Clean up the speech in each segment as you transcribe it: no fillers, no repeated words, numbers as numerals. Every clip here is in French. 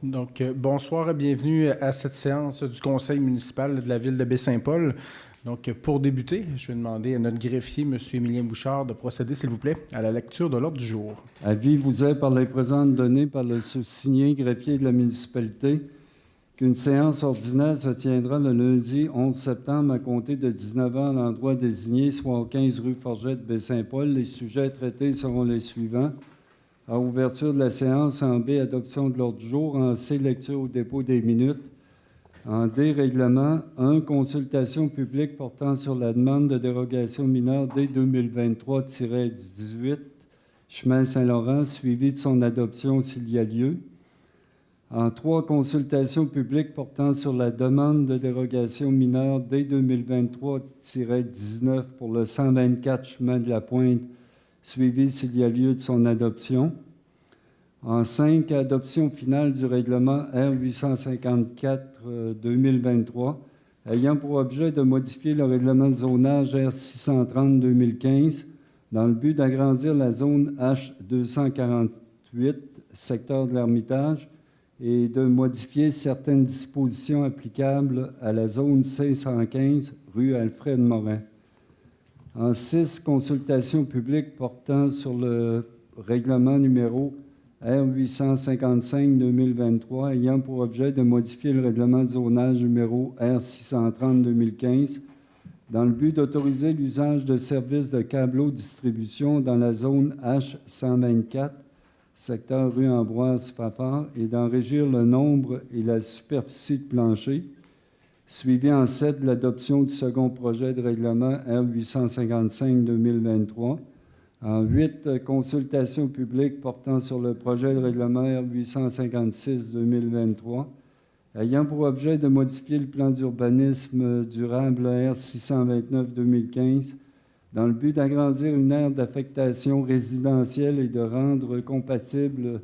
Donc, bonsoir et bienvenue à cette séance du Conseil municipal de la ville de Baie-Saint-Paul. Donc, pour débuter, je vais demander à notre greffier, M. Émilien Bouchard, de procéder, s'il vous plaît, à la lecture de l'ordre du jour. Avis vous est par les présentes données par le signé greffier de la municipalité qu'une séance ordinaire se tiendra le lundi 11 septembre à compter de 19 h à l'endroit désigné, soit au 15 rue Forgette, Baie-Saint-Paul. Les sujets traités seront les suivants. À ouverture de la séance, en B, adoption de l'ordre du jour. En C, lecture au dépôt des minutes. En D, règlement 1, consultation publique portant sur la demande de dérogation mineure D 2023-18, chemin Saint-Laurent, suivi de son adoption s'il y a lieu. En 3, consultation publique portant sur la demande de dérogation mineure D 2023-19 pour le 124 chemin de la Pointe, suivi s'il y a lieu de son adoption. En 5, adoption finale du règlement R 854-2023, ayant pour objet de modifier le règlement de zonage R 630-2015 dans le but d'agrandir la zone H 248, secteur de l'Ermitage, et de modifier certaines dispositions applicables à la zone C115, rue Alfred Morin. En 6, consultation publique portant sur le règlement numéro R 855-2023, ayant pour objet de modifier le règlement de zonage numéro R 630-2015 dans le but d'autoriser l'usage de services de câbleau-distribution dans la zone H124, secteur rue Ambroise-Fafard, et d'en régir le nombre et la superficie de plancher, suivi en 7 de l'adoption du second projet de règlement R 855-2023. En 8, consultation publique portant sur le projet de règlement R 856-2023, ayant pour objet de modifier le plan d'urbanisme durable R 629-2015 dans le but d'agrandir une aire d'affectation résidentielle et de rendre compatibles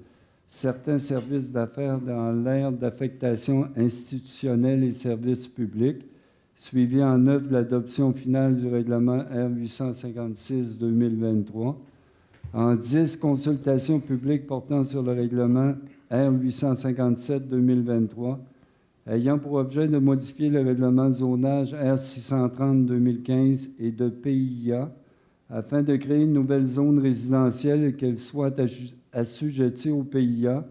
certains services d'affaires dans l'aire d'affectation institutionnelle et services publics, suivi en 9 de l'adoption finale du règlement R 856-2023. En 10, consultation publique portant sur le règlement R 857-2023, ayant pour objet de modifier le règlement de zonage R 630-2015 et de PIA afin de créer une nouvelle zone résidentielle et qu'elle soit assujettie au PIA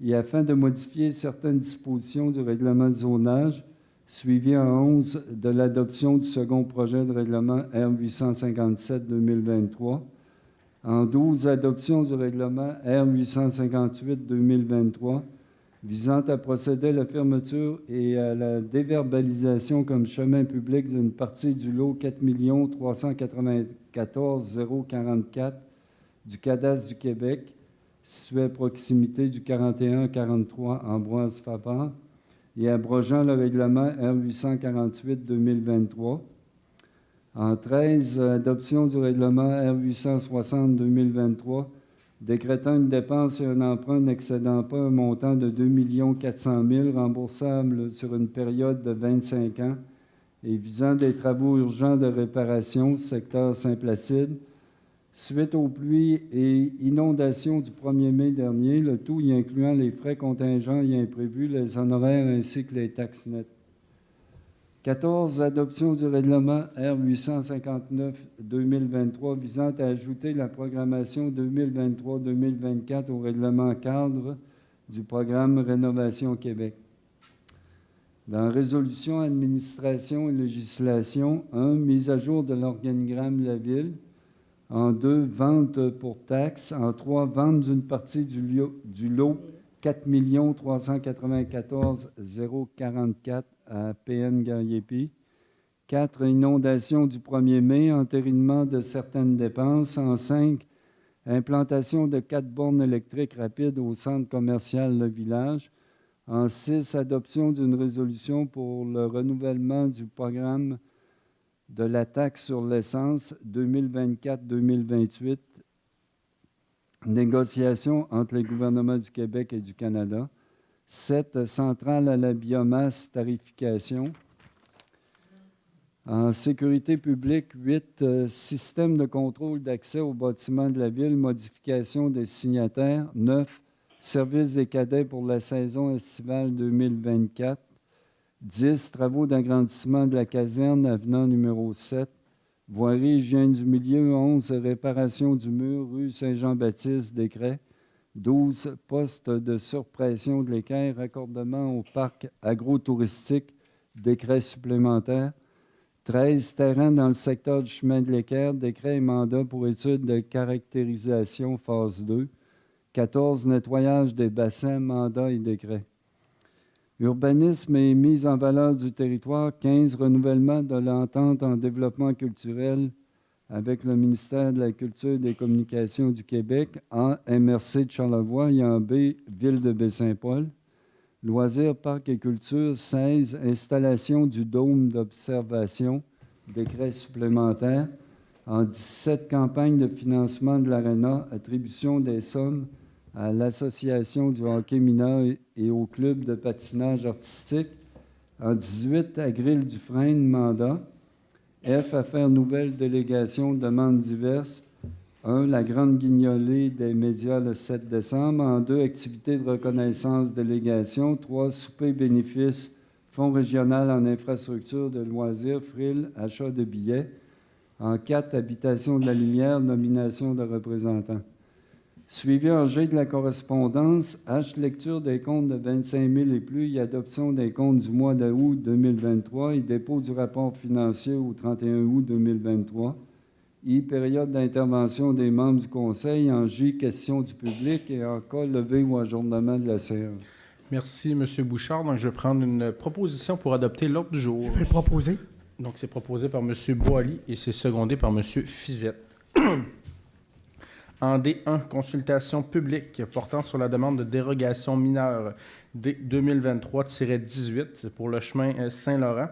et afin de modifier certaines dispositions du règlement de zonage, suivi en 11 de l'adoption du second projet de règlement R 857-2023. En 12, adoption du règlement R 858-2023, visant à procéder à la fermeture et à la déverbalisation comme chemin public d'une partie du lot 4 394 044 du cadastre du Québec, situé à proximité du 41-43 Ambroise-Fafard, et abrogeant le règlement R 848-2023. En 13, adoption du règlement R 860-2023, décrétant une dépense et un emprunt n'excédant pas un montant de 2 400 000 remboursables sur une période de 25 ans et visant des travaux urgents de réparation, secteur Saint-Placide, suite aux pluies et inondations du 1er mai dernier, le tout y incluant les frais contingents y imprévus, les honoraires ainsi que les taxes nettes. 14, adoption du règlement R 859-2023 visant à ajouter la programmation 2023-2024 au règlement cadre du programme Rénovation Québec. Dans Résolution, Administration et Législation, 1, mise à jour de l'organigramme de la Ville. En 2, vente pour taxes. En 3, vente d'une partie du lot 4 394 044 à PN Gariepi. 4, inondation du 1er mai, entérinement de certaines dépenses. En 5, implantation de 4 bornes électriques rapides au centre commercial Le Village. En 6, adoption d'une résolution pour le renouvellement du programme de la taxe sur l'essence 2024-2028. Négociation entre les gouvernements du Québec et du Canada. 7, centrale à la biomasse, tarification. En sécurité publique, 8, système de contrôle d'accès aux bâtiments de la ville, modification des signataires. 9, Service des cadets pour la saison estivale 2024. 10. Travaux d'agrandissement de la caserne, avenant numéro 7. Voirie hygiène du milieu. 11. Réparation du mur, rue Saint-Jean-Baptiste, décret. 12. Poste de surpression de l'équerre, raccordement au parc agro-touristique, décret supplémentaire. 13. Terrain dans le secteur du chemin de l'équerre, décret et mandat pour étude de caractérisation, phase 2. 14. Nettoyage des bassins, mandat et décret. Urbanisme et mise en valeur du territoire. 15. Renouvellement de l'entente en développement culturel avec le ministère de la Culture et des Communications du Québec, en MRC de Charlevoix et en B, Ville de Baie-Saint-Paul. Loisirs, parcs et culture. 16. Installation du dôme d'observation, décret supplémentaire. En 17, campagne de financement de l'ARENA, attribution des sommes à l'Association du hockey mineur et au club de patinage artistique. En 18, à Grille-Dufresne, mandat. F, affaires nouvelles, délégation, demandes diverses. 1, la grande guignolée des médias le 7 décembre. En 2, activités de reconnaissance, délégation. 3, souper bénéfice, fonds régional en infrastructure de loisirs, frill, achat de billets. En 4, habitation de la lumière, nomination de représentants. Suivi en G de la correspondance, H, lecture des comptes de 25 000 et plus et adoption des comptes du mois d'août 2023 et dépôt du rapport financier au 31 août 2023. I, période d'intervention des membres du Conseil. En J, question du public et en K, levée ou ajournement de la séance. Merci, M. Bouchard. Donc, je vais prendre une proposition pour adopter l'ordre du jour. Je vais le proposer. Donc, c'est proposé par M. Boily et c'est secondé par M. Fizette. En D1, consultation publique portant sur la demande de dérogation mineure D 2023-18, c'est pour le chemin Saint-Laurent.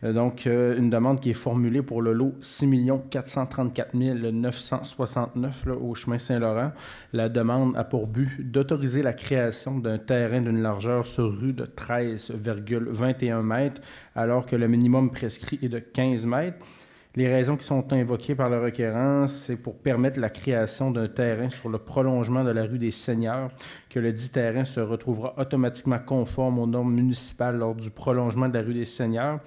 Donc, une demande qui est formulée pour le lot 6 434 969 là, au chemin Saint-Laurent. La demande a pour but d'autoriser la création d'un terrain d'une largeur sur rue de 13,21 mètres, alors que le minimum prescrit est de 15 mètres. Les raisons qui sont invoquées par le requérant, c'est pour permettre la création d'un terrain sur le prolongement de la rue des Seigneurs, que le dit terrain se retrouvera automatiquement conforme aux normes municipales lors du prolongement de la rue des Seigneurs.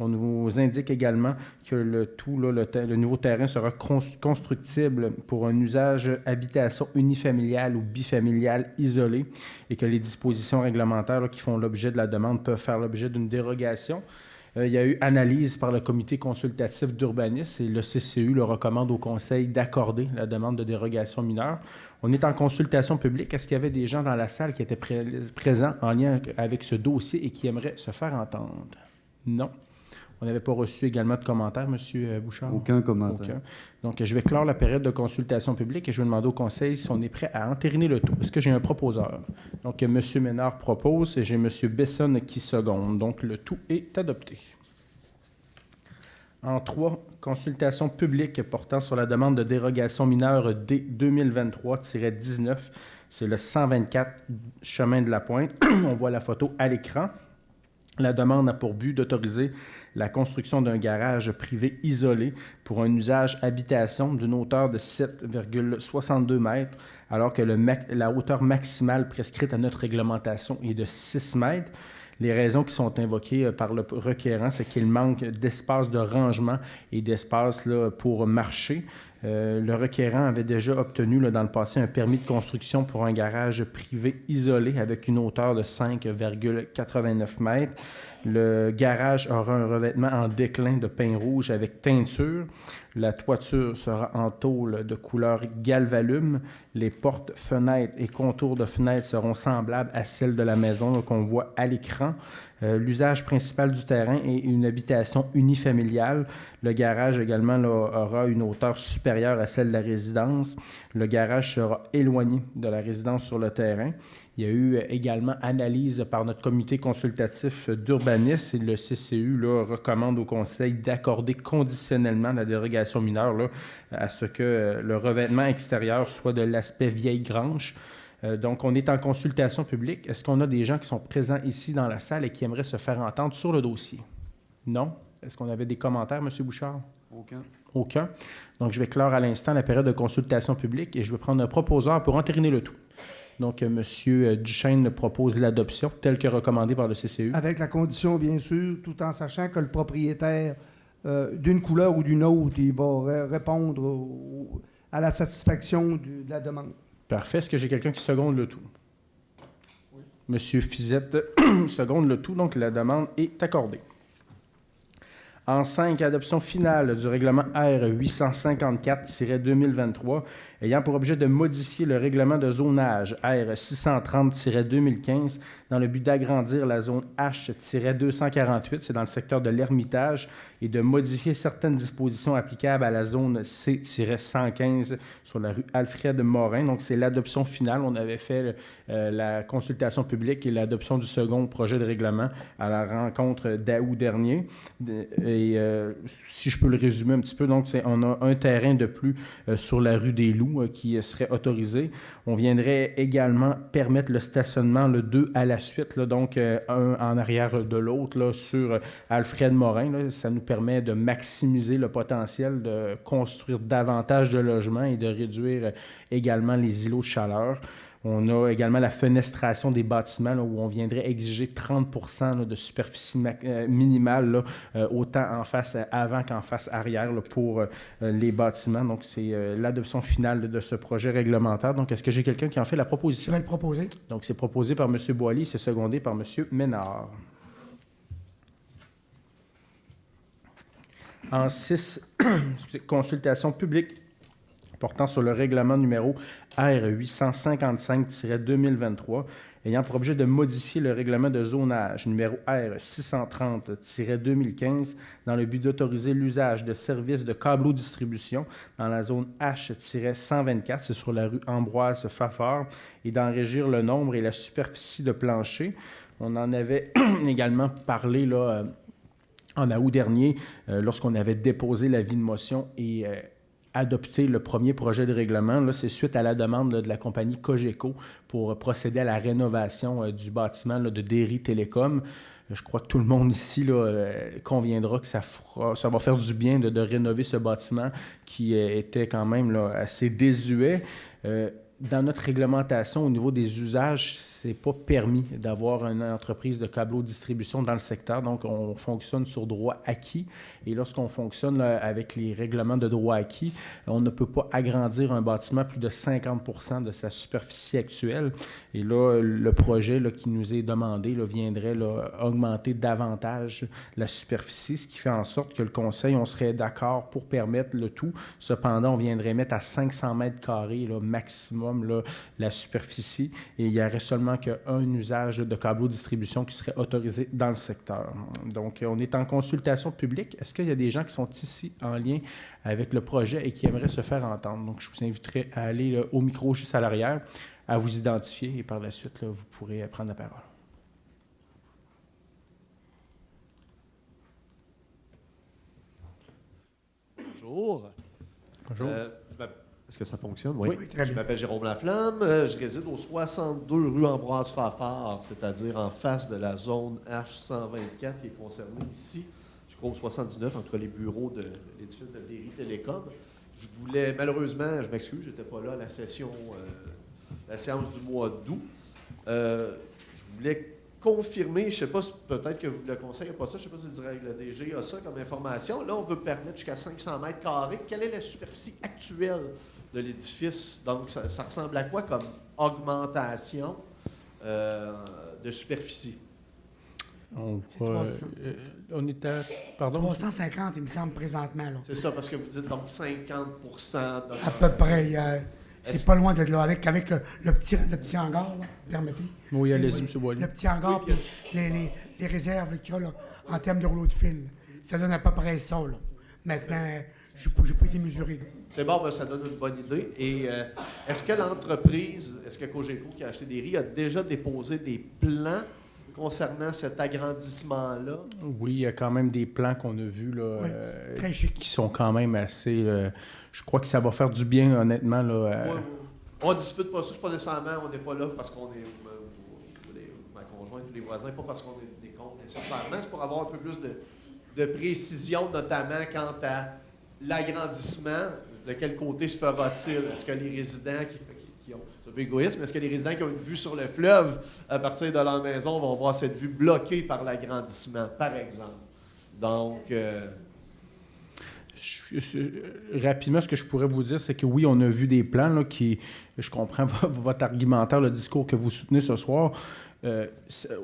On nous indique également que le nouveau terrain sera constructible pour un usage habitation unifamiliale ou bifamiliale isolé et que les dispositions réglementaires là, qui font l'objet de la demande peuvent faire l'objet d'une dérogation. Il y a eu analyse par le comité consultatif d'urbanisme et le CCU le recommande au conseil d'accorder la demande de dérogation mineure. On est en consultation publique. Est-ce qu'il y avait des gens dans la salle qui étaient présents en lien avec ce dossier et qui aimeraient se faire entendre? Non. On n'avait pas reçu également de commentaires, M. Bouchard? Aucun commentaire. Aucun. Donc, je vais clore la période de consultation publique et je vais demander au conseil si on est prêt à entériner le tout. Est-ce que j'ai un proposeur? Donc, M. Ménard propose et j'ai M. Bessonne qui seconde. Donc, le tout est adopté. En 3, consultation publique portant sur la demande de dérogation mineure D 2023-19. C'est le 124 chemin de la Pointe. On voit la photo à l'écran. La demande a pour but d'autoriser la construction d'un garage privé isolé pour un usage habitation d'une hauteur de 7,62 mètres, alors que la hauteur maximale prescrite à notre réglementation est de 6 mètres. Les raisons qui sont invoquées par le requérant, c'est qu'il manque d'espace de rangement et d'espace là, pour marcher. Le requérant avait déjà obtenu là, dans le passé un permis de construction pour un garage privé isolé avec une hauteur de 5,89 mètres. Le garage aura un revêtement en déclin de pain rouge avec teinture. La toiture sera en tôle de couleur galvalume. Les portes, fenêtres et contours de fenêtres seront semblables à celles de la maison qu'on voit à l'écran. L'usage principal du terrain est une habitation unifamiliale. Le garage également là, aura une hauteur supérieure à celle de la résidence. Le garage sera éloigné de la résidence sur le terrain. Il y a eu également analyse par notre comité consultatif d'urbanisme et le CCU là, recommande au conseil d'accorder conditionnellement la dérogation mineure là, à ce que le revêtement extérieur soit de l'aspect vieille grange. Donc, on est en consultation publique. Est-ce qu'on a des gens qui sont présents ici dans la salle et qui aimeraient se faire entendre sur le dossier? Non? Est-ce qu'on avait des commentaires, M. Bouchard? Aucun. Donc, je vais clore à l'instant la période de consultation publique et je vais prendre un proposeur pour entériner le tout. Donc, M. Duchesne propose l'adoption, telle que recommandée par le CCU. Avec la condition, bien sûr, tout en sachant que le propriétaire, d'une couleur ou d'une autre, il va répondre à la satisfaction de la demande. Parfait. Est-ce que j'ai quelqu'un qui seconde le tout? Oui. M. Fizette seconde le tout, donc la demande est accordée. En 5, adoption finale du règlement R 854-2023 ayant pour objet de modifier le règlement de zonage R 630-2015 dans le but d'agrandir la zone H-248, c'est dans le secteur de l'Ermitage, et de modifier certaines dispositions applicables à la zone C-115 sur la rue Alfred-Morin. Donc, c'est l'adoption finale. On avait fait la consultation publique et l'adoption du second projet de règlement à la rencontre d'août dernier. Et si je peux le résumer un petit peu, donc on a un terrain de plus sur la rue des Loups qui serait autorisé. On viendrait également permettre le stationnement, le 2 à la suite, là, donc un en arrière de l'autre là, sur Alfred Morin. Là, ça nous permet de maximiser le potentiel de construire davantage de logements et de réduire également les îlots de chaleur. On a également la fenestration des bâtiments là, où on viendrait exiger 30 % là, de superficie minimale, là, autant en face avant qu'en face arrière là, pour les bâtiments. Donc, c'est l'adoption finale de ce projet réglementaire. Donc, est-ce que j'ai quelqu'un qui en fait la proposition? Je vais le proposer. Donc, c'est proposé par M. Boily, c'est secondé par M. Ménard. En 6, consultation publique portant sur le règlement numéro R 855-2023, ayant pour objet de modifier le règlement de zonage numéro R 630-2015 dans le but d'autoriser l'usage de services de câbleau-distribution dans la zone H-124, c'est sur la rue Ambroise-Fafard, et d'en régir le nombre et la superficie de plancher. On en avait également parlé là, en août dernier, lorsqu'on avait déposé l'avis de motion et adopté le premier projet de règlement. Là, c'est suite à la demande là, de la compagnie Cogeco pour procéder à la rénovation du bâtiment là, de Derry Télécom. Je crois que tout le monde ici là, conviendra que ça va faire du bien de rénover ce bâtiment qui était quand même là, assez désuet. Dans notre réglementation, au niveau des usages, c'est pas permis d'avoir une entreprise de câbleau-distribution dans le secteur. Donc, on fonctionne sur droit acquis. Et lorsqu'on fonctionne là, avec les règlements de droit acquis, on ne peut pas agrandir un bâtiment à plus de 50 % de sa superficie actuelle. Et là, le projet là, qui nous est demandé là, viendrait là, augmenter davantage la superficie, ce qui fait en sorte que le Conseil, on serait d'accord pour permettre le tout. Cependant, on viendrait mettre à 500 mètres carrés là, maximum là, la superficie. Et il y aurait seulement qu'un usage de câbleau-distribution qui serait autorisé dans le secteur. Donc, on est en consultation publique. Est-ce qu'il y a des gens qui sont ici en lien avec le projet et qui aimeraient se faire entendre? Donc, je vous inviterai à aller là, au micro juste à l'arrière, à vous identifier et par la suite, là, vous pourrez prendre la parole. Bonjour. Bonjour. Est-ce que ça fonctionne? Oui, très bien. Je m'appelle Jérôme Laflamme. Je réside au 62 rue Ambroise-Fafard, c'est-à-dire en face de la zone H124 qui est concernée ici. Je crois au 79, en tout cas les bureaux de l'édifice de Derry Télécom. Je voulais, malheureusement, je m'excuse, je n'étais pas là à la séance du mois d'août. Je voulais confirmer, je ne sais pas, peut-être que le Conseil n'a pas ça, je ne sais pas si le DG a ça comme information. Là, on veut permettre jusqu'à 500 mètres carrés. Quelle est la superficie actuelle de l'édifice? Donc, ça ressemble à quoi comme augmentation de superficie? On est à... Pardon? 350, il me semble, présentement. Là. C'est ça, parce que vous dites donc 50 à peu près. C'est pas loin de là. Avec le petit hangar, là, permettez. Oui, allez-y, M. Boily. Le petit hangar, puis les réserves qu'il y a là, en termes de rouleau de fil. Ça donne à peu près ça. Là. Maintenant, je n'ai pas été mesuré. Là. C'est bon, ça donne une bonne idée. Et est-ce que l'entreprise, est-ce que Cogeco qui a acheté des riz a déjà déposé des plans concernant cet agrandissement-là? Oui, il y a quand même des plans qu'on a vus là, très chic. Qui sont quand même assez... je crois que ça va faire du bien, honnêtement. Là, oui. On ne dispute pas ça. Je suis pas nécessairement, on n'est pas là parce qu'on est... ma conjointe, tous les voisins, pas parce qu'on est des contre nécessairement. C'est pour avoir un peu plus de précision, notamment quant à l'agrandissement. De quel côté se fera-t-il? Est-ce que les résidents qui ont... un peu égoïste, mais est-ce que les résidents qui ont une vue sur le fleuve à partir de leur maison vont voir cette vue bloquée par l'agrandissement, par exemple? Donc, rapidement, ce que je pourrais vous dire, c'est que oui, on a vu des plans là, qui, je comprends votre argumentaire, le discours que vous soutenez ce soir.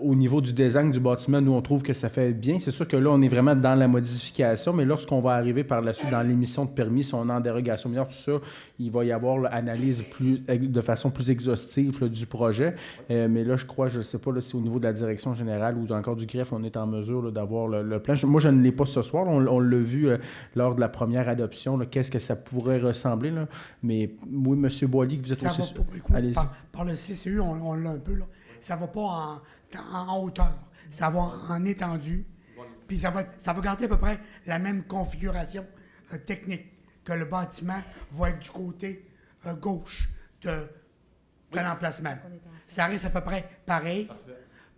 Au niveau du design du bâtiment, nous, on trouve que ça fait bien. C'est sûr que là, on est vraiment dans la modification, mais lorsqu'on va arriver par la suite dans l'émission de permis, si on est en dérogation mineure, tout ça, il va y avoir l'analyse de façon plus exhaustive là, du projet. Mais là, je crois, je ne sais pas là, si au niveau de la direction générale ou encore du greffe, on est en mesure là, d'avoir le plan. Moi, je ne l'ai pas ce soir. On l'a vu lors de la première adoption. Qu'est-ce que ça pourrait ressembler? Là. Mais oui, M. Boily, vous êtes aussi... Allez-y. Par le CCU, on l'a un peu, là. Ça ne va pas en hauteur, ça va en étendue, puis ça va garder à peu près la même configuration technique, que le bâtiment va être du côté gauche de l'emplacement. Ça reste à peu près pareil,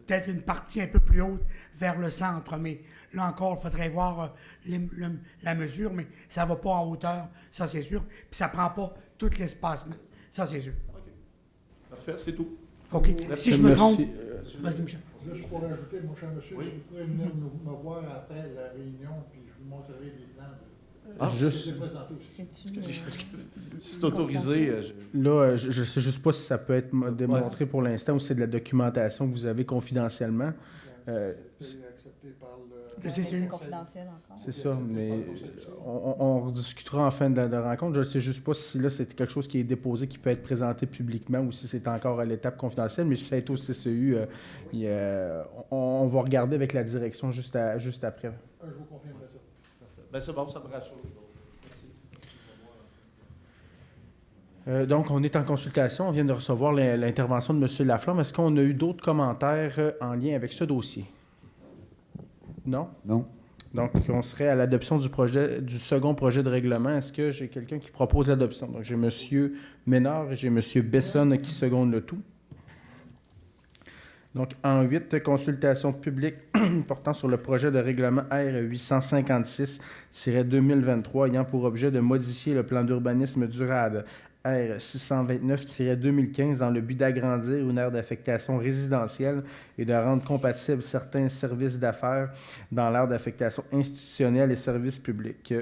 peut-être une partie un peu plus haute vers le centre, mais là encore, il faudrait voir la mesure, mais ça ne va pas en hauteur, ça c'est sûr, puis ça ne prend pas tout l'espacement, ça c'est sûr. OK. Parfait, c'est tout. OK. Si je me trompe, vas-y, Michel. Là, je pourrais ajouter, mon cher monsieur, Oui. si vous pouvez venir me voir après la réunion, puis je vous montrerai des plans. Juste... Est-ce que c'est autorisé? Là, je ne sais juste pas si ça peut être démontré pour l'instant ou si c'est de la documentation que vous avez confidentiellement. C'est accepté par C'est confidentiel encore. C'est ça, mais on rediscutera en fin de rencontre. Je ne sais juste pas si là, c'est quelque chose qui est déposé, qui peut être présenté publiquement ou si c'est encore à l'étape confidentielle, mais si ça est au CCU, on va regarder avec la direction juste après. Je vous confirmerai ça. Ben c'est bon, ça me rassure. Merci. Donc, on est en consultation. On vient de recevoir l'intervention de M. Laflamme. Est-ce qu'on a eu d'autres commentaires en lien avec ce dossier? Non? Non. Donc, on serait à l'adoption du second projet de règlement. Est-ce que j'ai quelqu'un qui propose l'adoption? Donc, j'ai M. Ménard et j'ai M. Bessonne qui secondent le tout. Donc, en 8, consultation publique portant sur le projet de règlement R 856-2023 ayant pour objet de modifier le plan d'urbanisme durable R 629-2015 dans le but d'agrandir une aire d'affectation résidentielle et de rendre compatibles certains services d'affaires dans l'aire d'affectation institutionnelle et services publics.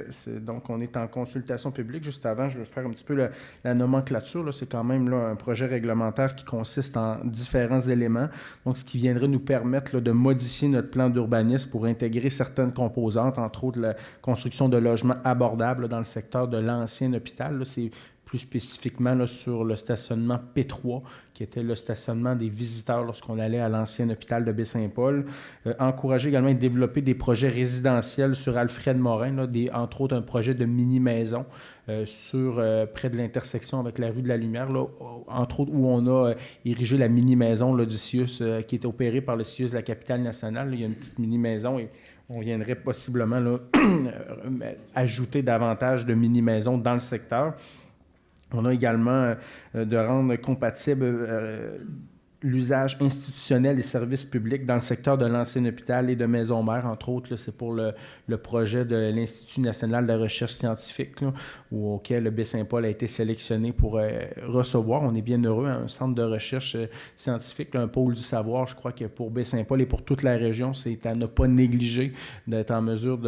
Donc, on est en consultation publique. Juste avant, je vais faire un petit peu la nomenclature. Là, c'est quand même là, un projet réglementaire qui consiste en différents éléments. Donc, ce qui viendrait nous permettre là, de modifier notre plan d'urbanisme pour intégrer certaines composantes, entre autres la construction de logements abordables là, dans le secteur de l'ancien hôpital. Là, c'est plus spécifiquement là, sur le stationnement P3, qui était le stationnement des visiteurs lorsqu'on allait à l'ancien hôpital de Baie-Saint-Paul. Encourager également à développer des projets résidentiels sur Alfred Morin, là, entre autres un projet de mini-maison près de l'intersection avec la rue de la Lumière, là, entre autres où on a érigé la mini-maison là, du CIUS qui est opérée par le CIUS de la capitale nationale. Là, il y a une petite mini-maison et on viendrait possiblement là, ajouter davantage de mini-maisons dans le secteur. On a également de rendre compatible l'usage institutionnel et services publics dans le secteur de l'ancien hôpital et de maison-mère, entre autres. Là, c'est pour le projet de l'Institut national de recherche scientifique là, auquel le Baie-Saint-Paul a été sélectionné pour recevoir. On est bien heureux, un centre de recherche scientifique, là, un pôle du savoir, je crois que pour Baie-Saint-Paul et pour toute la région, c'est à ne pas négliger d'être en mesure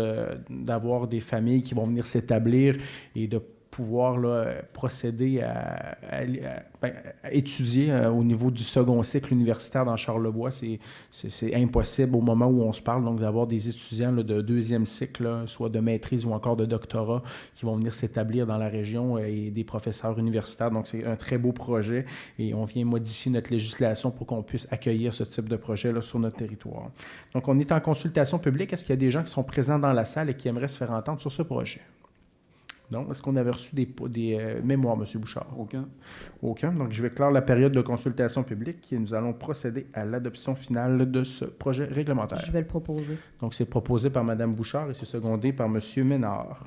d'avoir des familles qui vont venir s'établir et de pouvoir là, procéder à étudier au niveau du second cycle universitaire dans Charlevoix. C'est impossible au moment où on se parle, donc d'avoir des étudiants là, de deuxième cycle, là, soit de maîtrise ou encore de doctorat, qui vont venir s'établir dans la région et des professeurs universitaires. Donc, c'est un très beau projet et on vient modifier notre législation pour qu'on puisse accueillir ce type de projet là, sur notre territoire. Donc, on est en consultation publique. Est-ce qu'il y a des gens qui sont présents dans la salle et qui aimeraient se faire entendre sur ce projet? Donc, est-ce qu'on avait reçu des mémoires, M. Bouchard? Aucun. Aucun. Donc, je vais clore la période de consultation publique et nous allons procéder à l'adoption finale de ce projet réglementaire. Je vais le proposer. Donc, c'est proposé par Mme Bouchard et c'est secondé par M. Ménard.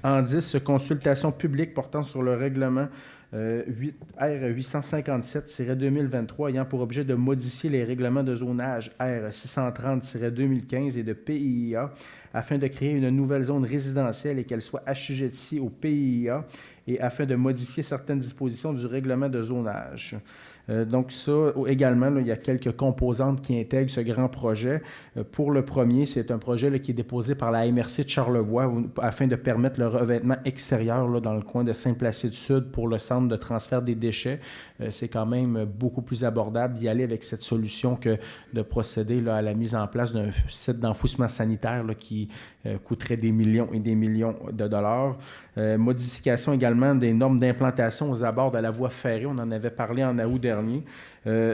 En 10, consultation publique portant sur le règlement R857-2023 ayant pour objet de modifier les règlements de zonage R630-2015 et de PIA afin de créer une nouvelle zone résidentielle et qu'elle soit assujettie au PIA et afin de modifier certaines dispositions du règlement de zonage. Donc ça, également, là, il y a quelques composantes qui intègrent ce grand projet. Pour le premier, c'est un projet là, qui est déposé par la MRC de Charlevoix afin de permettre le revêtement extérieur là, dans le coin de Saint-Placide-Sud pour le centre de transfert des déchets. C'est quand même beaucoup plus abordable d'y aller avec cette solution que de procéder là, à la mise en place d'un site d'enfouissement sanitaire là, qui coûterait des millions et des millions de dollars. Modification également des normes d'implantation aux abords de la voie ferrée. On en avait parlé en août dernier.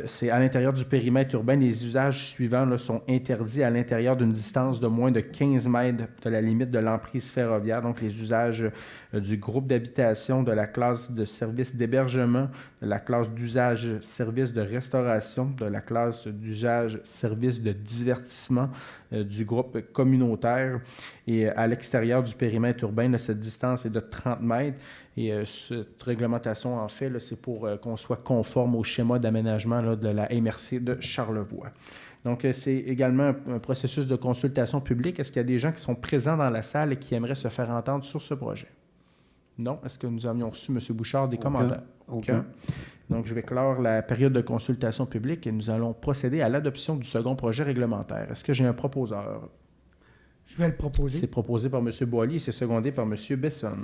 C'est à l'intérieur du périmètre urbain, les usages suivants là, sont interdits à l'intérieur d'une distance de moins de 15 mètres de la limite de l'emprise ferroviaire. Donc, les usages du groupe d'habitation, de la classe de service d'hébergement, de la classe d'usage service de restauration, de la classe d'usage service de divertissement du groupe communautaire. Et à l'extérieur du périmètre urbain, là, cette distance est de 30 mètres. Et cette réglementation, en fait, là, c'est pour qu'on soit conforme au schéma d'aménagement là, de la MRC de Charlevoix. Donc, c'est également un processus de consultation publique. Est-ce qu'il y a des gens qui sont présents dans la salle et qui aimeraient se faire entendre sur ce projet? Non? Est-ce que nous avions reçu, M. Bouchard, des commentaires? Aucun. Donc, je vais clore la période de consultation publique et nous allons procéder à l'adoption du second projet réglementaire. Est-ce que j'ai un proposeur? Je vais le proposer. C'est proposé par M. Boilly et c'est secondé par M. Besson.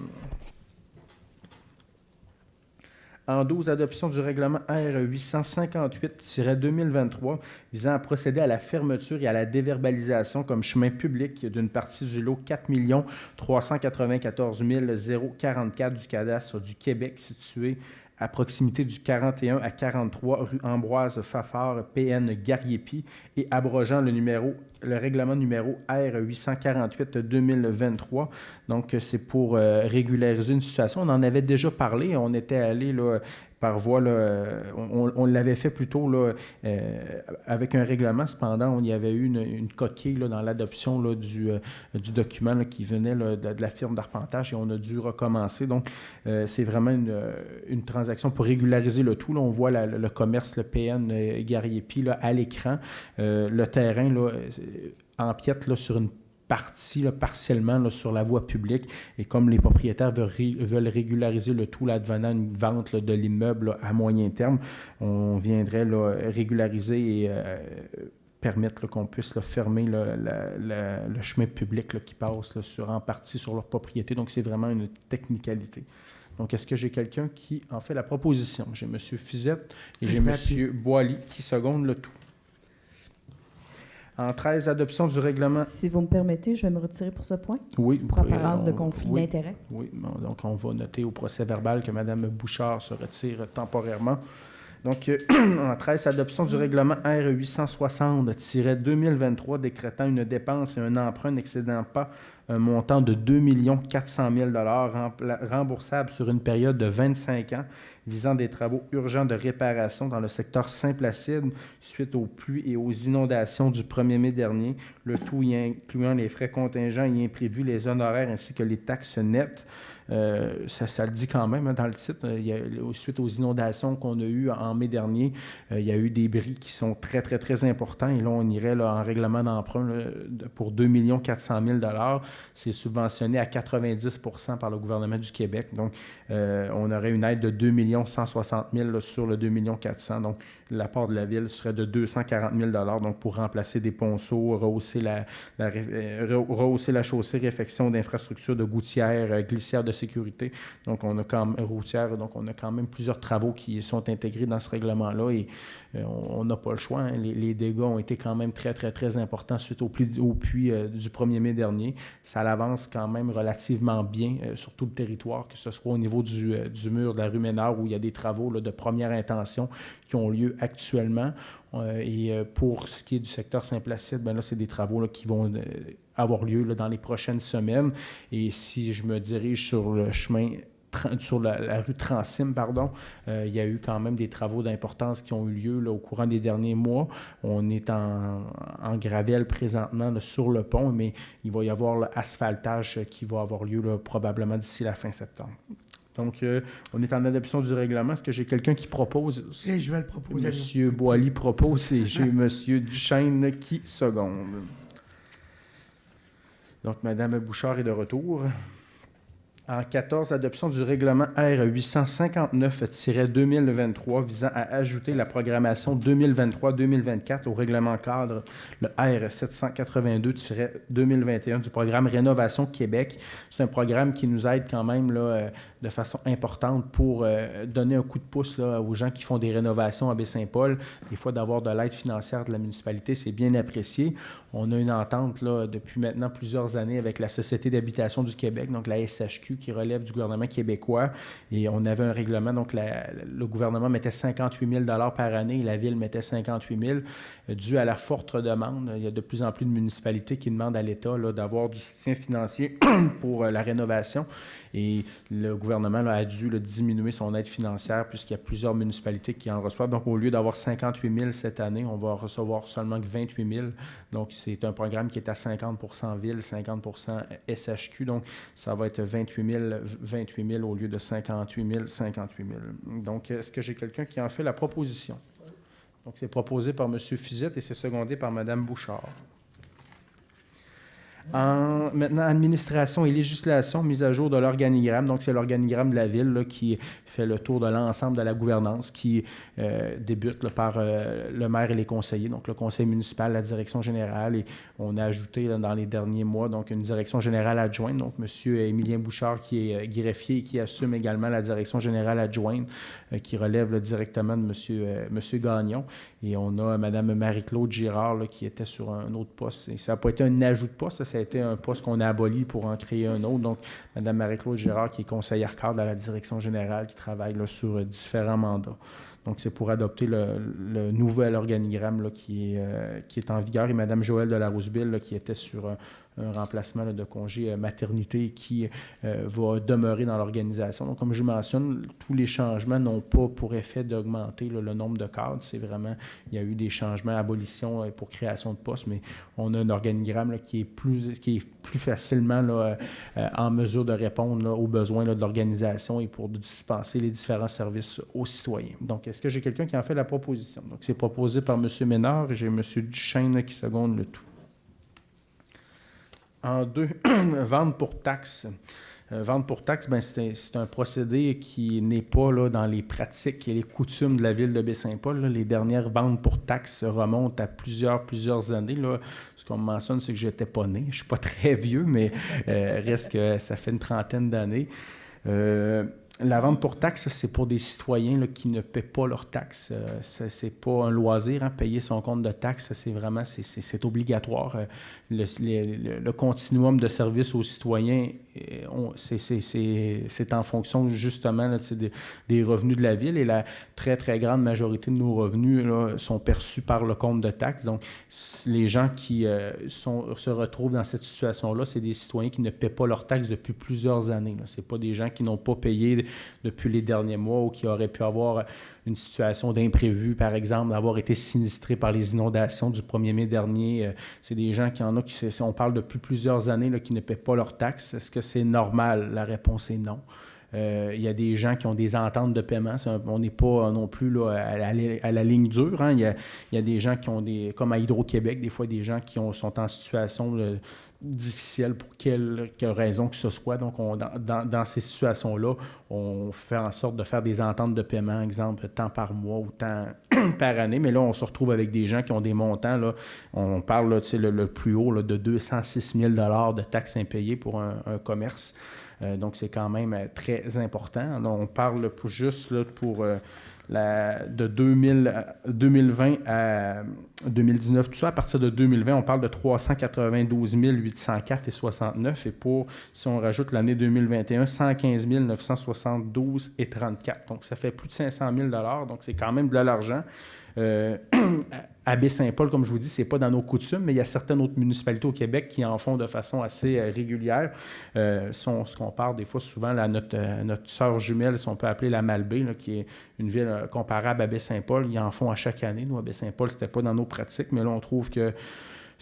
En 12, adoption du règlement R858-2023 visant à procéder à la fermeture et à la déverbalisation comme chemin public d'une partie du lot 4 394 044 du cadastre du Québec situé à proximité du 41 à 43 rue Ambroise Fafard, PN Gariepi, et abrogeant le règlement numéro R848-2023. Donc, c'est pour régulariser une situation. On en avait déjà parlé. On était allé là, par voie, là, on l'avait fait plutôt là, avec un règlement. Cependant, il y avait eu une coquille là, dans l'adoption là, du document là, qui venait là, de la firme d'arpentage et on a dû recommencer. Donc, c'est vraiment une transaction pour régulariser le tout. Là, on voit le commerce, le PN Gariepi là, à l'écran. Le terrain là, empiète là, sur une partie là, partiellement là, sur la voie publique. Et comme les propriétaires veulent régulariser le tout là, devenant une vente là, de l'immeuble là, à moyen terme, on viendrait là, régulariser et permettre là, qu'on puisse là, fermer là, le chemin public là, qui passe là, en partie sur leur propriété. Donc, c'est vraiment une technicalité. Donc, est-ce que j'ai quelqu'un qui en fait la proposition? J'ai M. Fizette et j'ai M. Boilly qui secondent le tout. En 13, adoption du règlement... Si vous me permettez, je vais me retirer pour ce point. Oui. Pour apparence de conflit d'intérêt. Oui, donc on va noter au procès verbal que Mme Bouchard se retire temporairement. Donc, en 13, adoption du règlement R860-2023 décrétant une dépense et un emprunt n'excédant pas un montant de 2 400 000 remboursable sur une période de 25 ans visant des travaux urgents de réparation dans le secteur Saint-Placide suite aux pluies et aux inondations du 1er mai dernier, le tout y incluant les frais contingents y imprévus, les honoraires ainsi que les taxes nettes. Ça le dit quand même hein, dans le titre. Suite aux inondations qu'on a eues en mai dernier, il y a eu des bris qui sont très, très, très importants. Et là, on irait là, en règlement d'emprunt là, pour 2 400 000 $. C'est subventionné à 90 % par le gouvernement du Québec. Donc, on aurait une aide de 2 160 000 là, sur le 2 400 000. Donc, l'apport de la Ville serait de 240 000 $, donc pour remplacer des ponceaux, rehausser la chaussée, réfection d'infrastructures de gouttières, glissières de sécurité. Donc, on a quand même plusieurs travaux qui sont intégrés dans ce règlement-là et on n'a pas le choix. Hein. Les dégâts ont été quand même très, très, très importants suite au puits du 1er mai dernier. Ça avance quand même relativement bien sur tout le territoire, que ce soit au niveau du mur de la rue Ménard où il y a des travaux là, de première intention qui ont lieu actuellement. Et pour ce qui est du secteur Saint-Placide, ben là, c'est des travaux là, qui vont avoir lieu là, dans les prochaines semaines. Et si je me dirige sur le chemin sur la rue Transim, pardon. Il y a eu quand même des travaux d'importance qui ont eu lieu là, au courant des derniers mois. On est en gravelle présentement là, sur le pont, mais il va y avoir l'asphaltage qui va avoir lieu là, probablement d'ici la fin septembre. Donc, on est en adoption du règlement. Est-ce que j'ai quelqu'un qui propose? Et je vais le proposer. Monsieur Boily propose et j'ai Monsieur Duchesne qui seconde. Donc, Madame Bouchard est de retour. En 14, adoption du règlement R 859-2023 visant à ajouter la programmation 2023-2024 au règlement cadre, le R 782-2021 du programme Rénovation Québec. C'est un programme qui nous aide quand même là, de façon importante pour donner un coup de pouce là, aux gens qui font des rénovations à Baie-Saint-Paul. Des fois, d'avoir de l'aide financière de la municipalité, c'est bien apprécié. On a une entente là, depuis maintenant plusieurs années avec la Société d'habitation du Québec, donc la SHQ, qui relève du gouvernement québécois. Et on avait un règlement, donc le gouvernement mettait 58 000 $ par année et la ville mettait 58 000 dû à la forte demande. Il y a de plus en plus de municipalités qui demandent à l'État là, d'avoir du soutien financier pour la rénovation. Et le gouvernement là, a dû diminuer son aide financière puisqu'il y a plusieurs municipalités qui en reçoivent. Donc, au lieu d'avoir 58 000 cette année, on va recevoir seulement que 28 000. Donc, c'est un programme qui est à 50 % ville, 50 % SHQ. Donc, ça va être 28 000 au lieu de 58 000, 58 000. Donc, est-ce que j'ai quelqu'un qui en fait la proposition? Donc, c'est proposé par M. Fizette et c'est secondé par Mme Bouchard. Maintenant, administration et législation, mise à jour de l'organigramme. Donc, c'est l'organigramme de la ville là, qui fait le tour de l'ensemble de la gouvernance, qui débute là, par le maire et les conseillers, donc le conseil municipal, la direction générale. Et on a ajouté là, dans les derniers mois donc une direction générale adjointe, donc M. Émilien Bouchard, qui est greffier et qui assume également la direction générale adjointe, qui relève là, directement de M. Gagnon. Et on a Mme Marie-Claude Girard, là, qui était sur un autre poste. Et ça n'a pas été un ajout de poste, ça a été un poste qu'on a aboli pour en créer un autre. Donc, Mme Marie-Claude Girard, qui est conseillère cadre à la direction générale, qui travaille là, sur différents mandats. Donc, c'est pour adopter le nouvel organigramme là, qui est en vigueur. Et Mme Joëlle de la Rousseville, là, qui était sur un remplacement là, de congé maternité qui va demeurer dans l'organisation. Donc, comme je mentionne, tous les changements n'ont pas pour effet d'augmenter là, le nombre de cadres. C'est vraiment, il y a eu des changements, abolition pour création de postes, mais on a un organigramme là, qui est plus facilement là, en mesure de répondre là, aux besoins là, de l'organisation et pour dispenser les différents services aux citoyens. Donc, est-ce que j'ai quelqu'un qui en fait la proposition? Donc, c'est proposé par M. Ménard et j'ai M. Duchesne qui seconde le tout. En 2, vente pour taxe. Vente pour taxe, ben, c'est un procédé qui n'est pas là, dans les pratiques et les coutumes de la ville de Baie-Saint-Paul. Là. Les dernières ventes pour taxe remontent à plusieurs années. Là. Ce qu'on me mentionne, c'est que je n'étais pas né. Je ne suis pas très vieux, mais reste que ça fait une trentaine d'années. La vente pour taxe, c'est pour des citoyens là, qui ne paient pas leurs taxes. C'est pas un loisir, hein, payer son compte de taxes, c'est vraiment c'est obligatoire. Le continuum de service aux citoyens, c'est en fonction justement là, des revenus de la ville et la très, très grande majorité de nos revenus là, sont perçus par le compte de taxes. Donc, les gens qui se retrouvent dans cette situation-là, c'est des citoyens qui ne paient pas leurs taxes depuis plusieurs années. Ce n'est pas des gens qui n'ont pas payé depuis les derniers mois ou qui auraient pu avoir une situation d'imprévu, par exemple, d'avoir été sinistrés par les inondations du 1er mai dernier. C'est des gens on parle depuis plusieurs années là, qui ne paient pas leurs taxes. Est-ce que c'est normal? La réponse est non. Il y a des gens qui ont des ententes de paiement. On n'est pas non plus là, à la ligne dure. Hein. Il y a des gens qui ont comme à Hydro-Québec, des fois des gens qui sont en situation difficile pour quelle raison que ce soit. Donc, dans ces situations-là, on fait en sorte de faire des ententes de paiement, exemple, tant par mois ou tant par année. Mais là, on se retrouve avec des gens qui ont des montants. Là, on parle là, le plus haut là, de 206 000 $ de taxes impayées pour un commerce. Donc, c'est quand même très important. Là, on parle juste là, pour de 2020 à 2019, tout ça, à partir de 2020, on parle de 392 804,69 et pour, si on rajoute l'année 2021, 115 972,34. Donc, ça fait plus de 500 000 $, donc c'est quand même de l'argent. À Baie-Saint-Paul, comme je vous dis, c'est pas dans nos coutumes, mais il y a certaines autres municipalités au Québec qui en font de façon assez régulière. Si on se compare des fois souvent à notre sœur jumelle, si on peut appeler la Malbaie, là, qui est une ville comparable à Baie-Saint-Paul, ils en font à chaque année. Nous, à Baie-Saint-Paul, c'était pas dans nos pratiques, mais là, on trouve que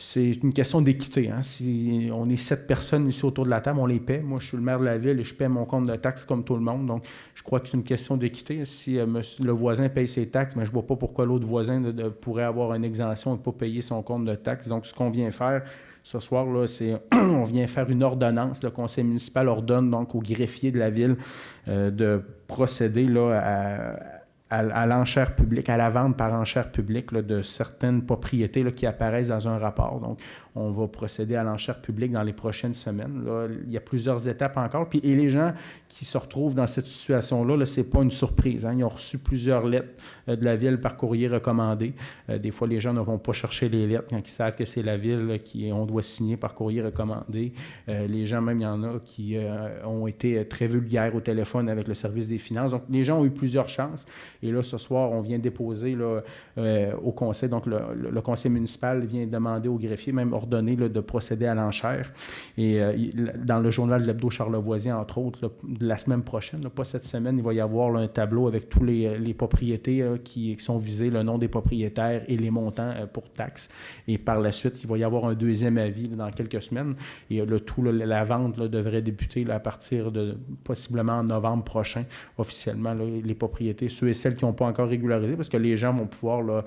c'est une question d'équité. Hein. Si on est 7 personnes ici autour de la table, on les paie. Moi, je suis le maire de la ville et je paie mon compte de taxes comme tout le monde. Donc, je crois que c'est une question d'équité. Si le voisin paye ses taxes, mais je ne vois pas pourquoi l'autre voisin pourrait avoir une exemption et ne pas payer son compte de taxes. Donc, ce qu'on vient faire ce soir, là, c'est on vient faire une ordonnance. Le conseil municipal ordonne donc au greffier de la ville de procéder là, à l'enchère publique, à la vente par enchère publique là, de certaines propriétés là, qui apparaissent dans un rapport. Donc, on va procéder à l'enchère publique dans les prochaines semaines. Là, il y a plusieurs étapes encore. Et les gens qui se retrouvent dans cette situation-là, ce n'est pas une surprise. Hein. Ils ont reçu plusieurs lettres de la ville par courrier recommandé. Des fois, les gens ne vont pas chercher les lettres quand ils savent que c'est la ville on doit signer par courrier recommandé. Les gens, même, il y en a qui ont été très vulgaires au téléphone avec le service des finances. Donc, les gens ont eu plusieurs chances. Et là, ce soir, on vient déposer là, au conseil. Donc, le conseil municipal vient demander au greffier, même ordonner là, de procéder à l'enchère. Et dans le journal de l'Hebdo Charlevoisien, entre autres, là, la semaine prochaine, là, pas cette semaine, il va y avoir là, un tableau avec tous les propriétés qui sont visées, le nom des propriétaires et les montants pour taxes. Et par la suite, il va y avoir un deuxième avis là, dans quelques semaines. Et le tout, là, la vente là, devrait débuter là, à partir de possiblement en novembre prochain, officiellement, là, les propriétés, ceux et celles qui n'ont pas encore régularisé, parce que les gens vont pouvoir, là,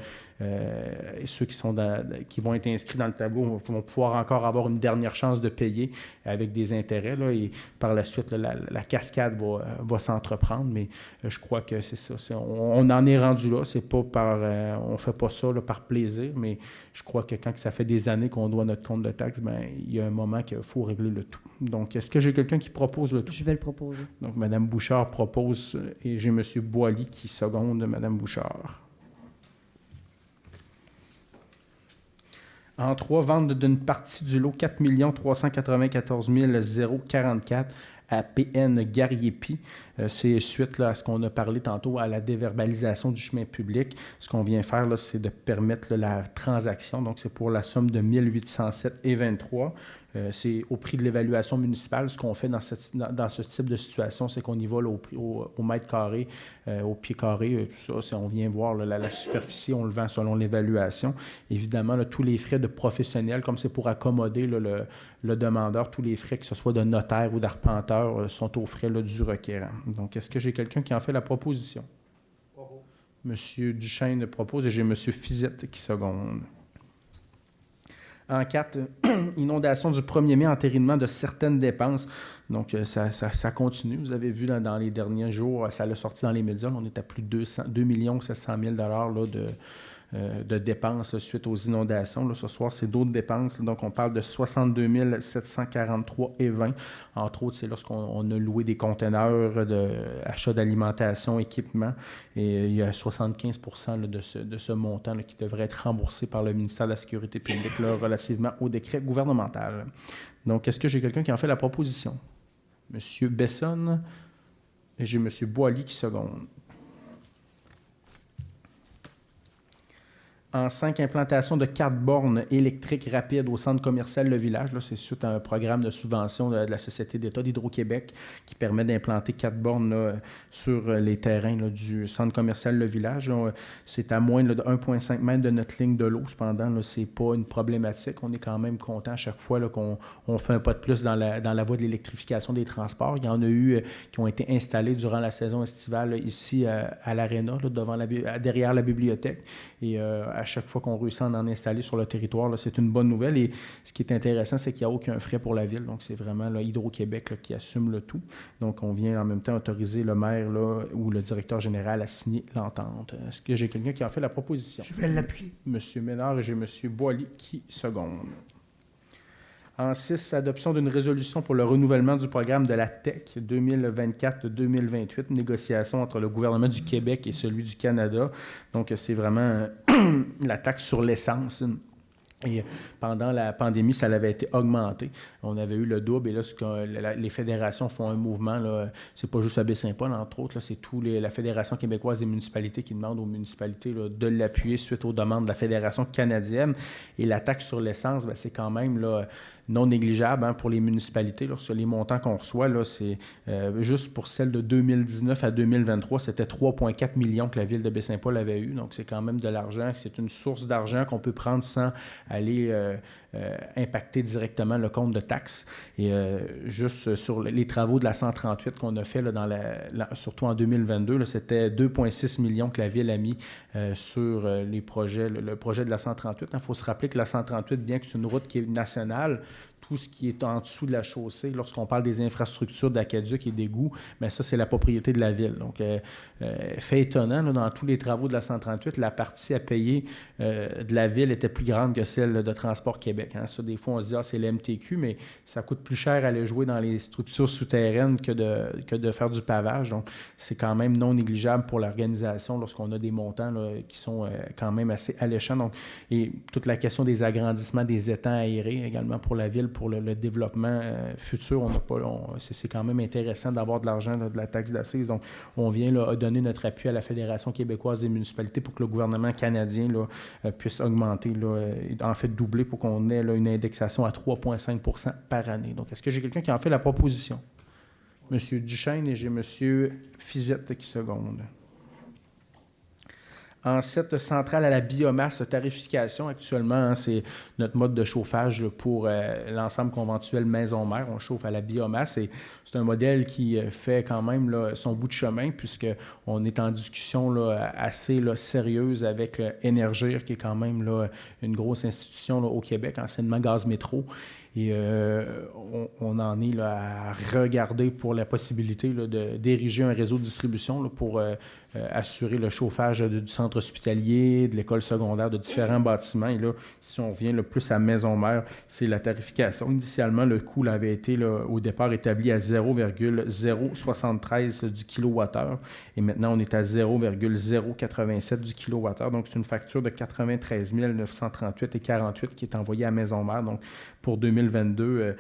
ceux qui vont être inscrits dans le tableau vont pouvoir encore avoir une dernière chance de payer avec des intérêts. Là, et par la suite, là, la cascade va s'entreprendre. Mais je crois que c'est ça. On en est rendu là. C'est pas on ne fait pas ça là, par plaisir, mais je crois que quand ça fait des années qu'on doit notre compte de taxes, il y a un moment qu'il faut régler le tout. Donc, est-ce que j'ai quelqu'un qui propose le tout? Je vais le proposer. Donc, Mme Bouchard propose et j'ai M. Boily qui seconde Mme Bouchard. En 3, vente d'une partie du lot 4 394 044 à PN Gariepi. C'est suite là, à ce qu'on a parlé tantôt à la déverbalisation du chemin public. Ce qu'on vient faire, là, c'est de permettre là, la transaction. Donc, c'est pour la somme de 1807,23 $. C'est au prix de l'évaluation municipale. Ce qu'on fait dans ce type de situation, c'est qu'on y va là, au mètre carré, au pied carré, tout ça. On vient voir là, la superficie, on le vend selon l'évaluation. Évidemment, là, tous les frais de professionnels, comme c'est pour accommoder là, le demandeur, tous les frais, que ce soit de notaire ou d'arpenteur, sont aux frais là, du requérant. Donc, est-ce que j'ai quelqu'un qui en fait la proposition? M. Duchesne propose et j'ai M. Fizette qui seconde. En 4, inondation du 1er mai, entérinement de certaines dépenses. Donc, ça continue. Vous avez vu là, dans les derniers jours, ça l'a sorti dans les médias. On est à plus de 2 700 000 $ là, de dépenses suite aux inondations. Là, ce soir, c'est d'autres dépenses. Donc, on parle de 62 743,20 $. Entre autres, c'est lorsqu'on a loué des conteneurs d'achat d'alimentation, équipement. Et il y a 75 % là, de ce montant là, qui devrait être remboursé par le ministère de la Sécurité publique là, relativement au décret gouvernemental. Donc, est-ce que j'ai quelqu'un qui en fait la proposition? M. Bessonne et j'ai M. Boily qui seconde. En 5, implantation de 4 bornes électriques rapides au centre commercial Le Village. Là, c'est suite à un programme de subvention de la Société d'État d'Hydro-Québec qui permet d'implanter 4 bornes là, sur les terrains là, du centre commercial Le Village. Là, c'est à moins là, de 1,5 mètre de notre ligne de l'eau. Cependant, ce n'est pas une problématique. On est quand même content à chaque fois là, qu'on fait un pas de plus dans la voie de l'électrification des transports. Il y en a eu qui ont été installés durant la saison estivale là, ici à l'Aréna, derrière la bibliothèque. Et à chaque fois qu'on réussit à en installer sur le territoire, là, c'est une bonne nouvelle. Et ce qui est intéressant, c'est qu'il n'y a aucun frais pour la ville. Donc, c'est vraiment là, Hydro-Québec là, qui assume le tout. Donc, on vient en même temps autoriser le maire là, ou le directeur général à signer l'entente. Est-ce que j'ai quelqu'un qui en fait la proposition? Je vais l'appuyer. M. Ménard et j'ai M. Boily qui seconde. En 6, adoption d'une résolution pour le renouvellement du programme de la TEC 2024-2028, négociation entre le gouvernement du Québec et celui du Canada. Donc, c'est vraiment la taxe sur l'essence. Et pendant la pandémie, ça avait été augmenté. On avait eu le double. Et là, les fédérations font un mouvement. Ce n'est pas juste à Baie-Saint-Paul, entre autres. Là, c'est la Fédération québécoise des municipalités qui demande aux municipalités là, de l'appuyer suite aux demandes de la Fédération canadienne. Et la taxe sur l'essence, c'est quand même là, non négligeable pour les municipalités. Là, sur les montants qu'on reçoit, là, c'est juste pour celle de 2019 à 2023, c'était 3,4 millions que la Ville de Baie-Saint-Paul avait eu. Donc, c'est quand même de l'argent. C'est une source d'argent qu'on peut prendre sans aller impacter directement le compte de taxes. Et juste sur les travaux de la 138 qu'on a fait, là, surtout en 2022, là, c'était 2,6 millions que la Ville a mis sur les projets, le projet de la 138. Il faut se rappeler que la 138, bien que c'est une route qui est nationale, tout ce qui est en dessous de la chaussée, lorsqu'on parle des infrastructures d'aqueduc et d'égouts, bien ça, c'est la propriété de la Ville. Donc, fait étonnant, là, dans tous les travaux de la 138, la partie à payer de la Ville était plus grande que celle de Transport Québec. Hein. Ça, des fois, on se dit, c'est l'MTQ, mais ça coûte plus cher à aller jouer dans les structures souterraines que de faire du pavage. Donc, c'est quand même non négligeable pour l'organisation lorsqu'on a des montants là, qui sont quand même assez alléchants. Donc, et toute la question des agrandissements des étangs aérés également pour la Ville, pour le développement futur, c'est quand même intéressant d'avoir de l'argent là, de la taxe d'assises. Donc, on vient là, donner notre appui à la Fédération québécoise des municipalités pour que le gouvernement canadien là, puisse augmenter, là, en fait doubler pour qu'on ait là, une indexation à 3,5 % par année. Donc, est-ce que j'ai quelqu'un qui en fait la proposition? M. Duchesne et j'ai M. Fizette qui seconde. En 7, centrale à la biomasse, tarification actuellement, hein, c'est notre mode de chauffage pour l'ensemble conventuel maison-mère. On chauffe à la biomasse et c'est un modèle qui fait quand même là, son bout de chemin puisqu'on est en discussion là, assez là, sérieuse avec Énergir, qui est quand même là, une grosse institution là, au Québec, anciennement Gaz Métro. Et on en est là, à regarder pour la possibilité là, d'ériger un réseau de distribution là, pour assurer le chauffage du centre hospitalier, de l'école secondaire, de différents bâtiments. Et là, si on vient le plus à maison-mère, c'est la tarification. Initialement, le coût là, avait été là, au départ établi à 0,073 du kilowattheure. Et maintenant, on est à 0,087 du kilowattheure. Donc, c'est une facture de 93 938 et 48 qui est envoyée à maison-mère. Donc, pour 2022,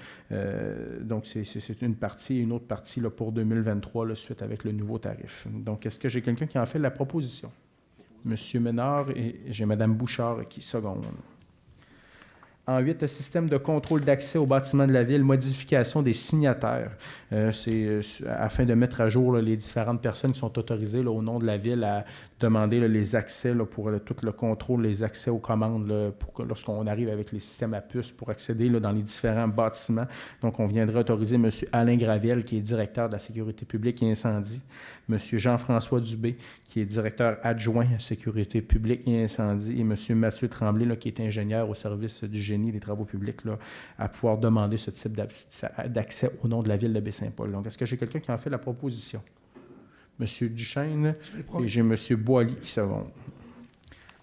donc c'est une partie et une autre partie là, pour 2023, là, suite avec le nouveau tarif. Donc, est-ce que j'ai quelqu'un qui en fait la proposition? Monsieur Ménard et j'ai Mme Bouchard qui seconde. En 8, système de contrôle d'accès aux bâtiments de la Ville, modification des signataires. C'est afin de mettre à jour là, les différentes personnes qui sont autorisées là, au nom de la Ville à demander là, les accès là, pour tout le contrôle, les accès aux commandes là, lorsqu'on arrive avec les systèmes à puces pour accéder là, dans les différents bâtiments. Donc, on viendrait autoriser M. Alain Gravel, qui est directeur de la sécurité publique et incendie, M. Jean-François Dubé, qui est directeur adjoint à sécurité publique et incendie, et M. Mathieu Tremblay, là, qui est ingénieur au service du génie des travaux publics, là, à pouvoir demander ce type d'accès au nom de la Ville de Baie-Saint-Paul. Donc, est-ce que j'ai quelqu'un qui en fait la proposition? M. Duchesne et j'ai M. Boily qui seconde.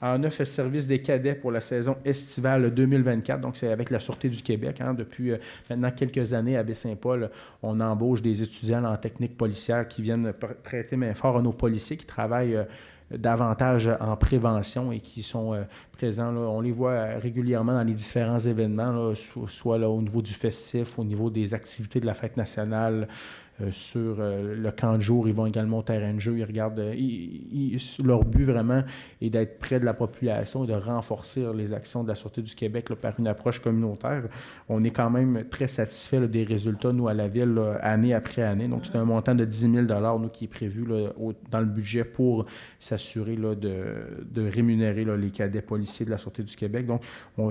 En 9, service des cadets pour la saison estivale 2024. Donc, c'est avec la Sûreté du Québec. Hein. Depuis maintenant quelques années à Baie-Saint-Paul, on embauche des étudiants en technique policière qui viennent prêter main forte à nos policiers qui travaillent davantage en prévention et qui sont présents. Là, on les voit régulièrement dans les différents événements, là, soit là, au niveau du festif, au niveau des activités de la fête nationale, sur le camp de jour, ils vont également au terrain de jeu, ils regardent, leur but vraiment est d'être près de la population et de renforcer les actions de la Sûreté du Québec là, par une approche communautaire. On est quand même très satisfait là, des résultats, nous, à la Ville, là, année après année. Donc, c'est un montant de 10 000 nous, qui est prévu là, dans le budget pour s'assurer là, de rémunérer là, les cadets policiers de la Sûreté du Québec. Donc,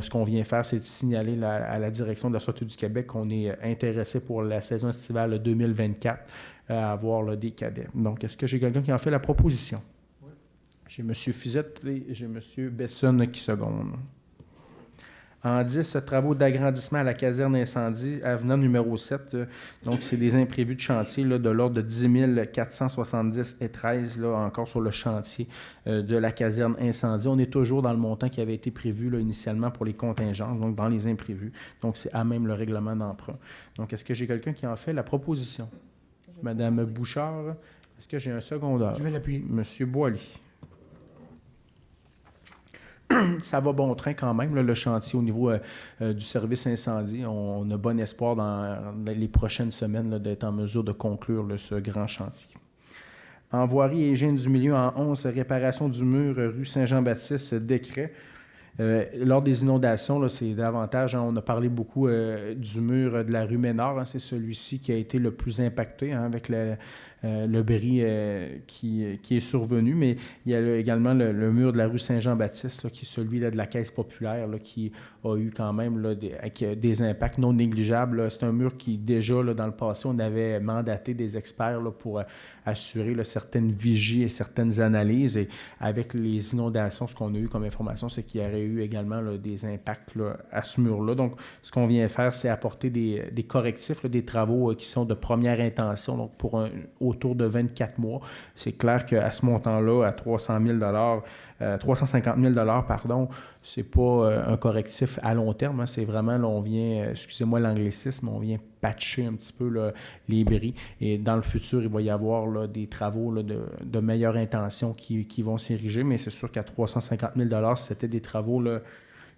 ce qu'on vient faire, c'est de signaler là, à la direction de la Sûreté du Québec qu'on est intéressé pour la saison estivale 2024 à avoir là, des cadets. Donc, est-ce que j'ai quelqu'un qui en fait la proposition? Oui. J'ai M. Fizette et j'ai M. Besson qui seconde. En 10, travaux d'agrandissement à la caserne incendie, avenant numéro 7. Donc, c'est des imprévus de chantier là, de l'ordre de 10 470 et 13, là, encore sur le chantier de la caserne incendie. On est toujours dans le montant qui avait été prévu là, initialement pour les contingences, donc dans les imprévus. Donc, c'est à même le règlement d'emprunt. Donc, est-ce que j'ai quelqu'un qui en fait la proposition? Madame Bouchard, est-ce que j'ai un secondeur? Je vais l'appuyer. Monsieur Boily. Ça va bon train quand même, là, le chantier au niveau du service incendie. On a bon espoir dans les prochaines semaines là, d'être en mesure de conclure là, ce grand chantier. En voirie et hygiène du milieu, en 11, réparation du mur rue Saint-Jean-Baptiste, décret. Lors des inondations, là, c'est davantage, on a parlé beaucoup du mur de la rue Ménard, c'est celui-ci qui a été le plus impacté avec le bris qui est survenu, mais il y a également le mur de la rue Saint-Jean-Baptiste, là, qui est celui là, de la Caisse populaire, là, qui a eu quand même là, des impacts non négligeables. Là. C'est un mur qui, déjà, là, dans le passé, on avait mandaté des experts là, pour assurer là, certaines vigies et certaines analyses. Et avec les inondations, ce qu'on a eu comme information, c'est qu'il y aurait eu également là, des impacts là, à ce mur-là. Donc, ce qu'on vient faire, c'est apporter des correctifs, là, des travaux qui sont de première intention, donc pour autour de 24 mois. C'est clair qu'à ce montant-là, à 350 000 pardon, c'est pas un correctif à long terme. Hein. C'est vraiment, là, on vient, excusez-moi l'anglicisme, on vient patcher un petit peu là, les bris. Et dans le futur, il va y avoir là, des travaux là, de meilleure intention qui vont s'ériger. Mais c'est sûr qu'à 350 000 c'était des travaux là,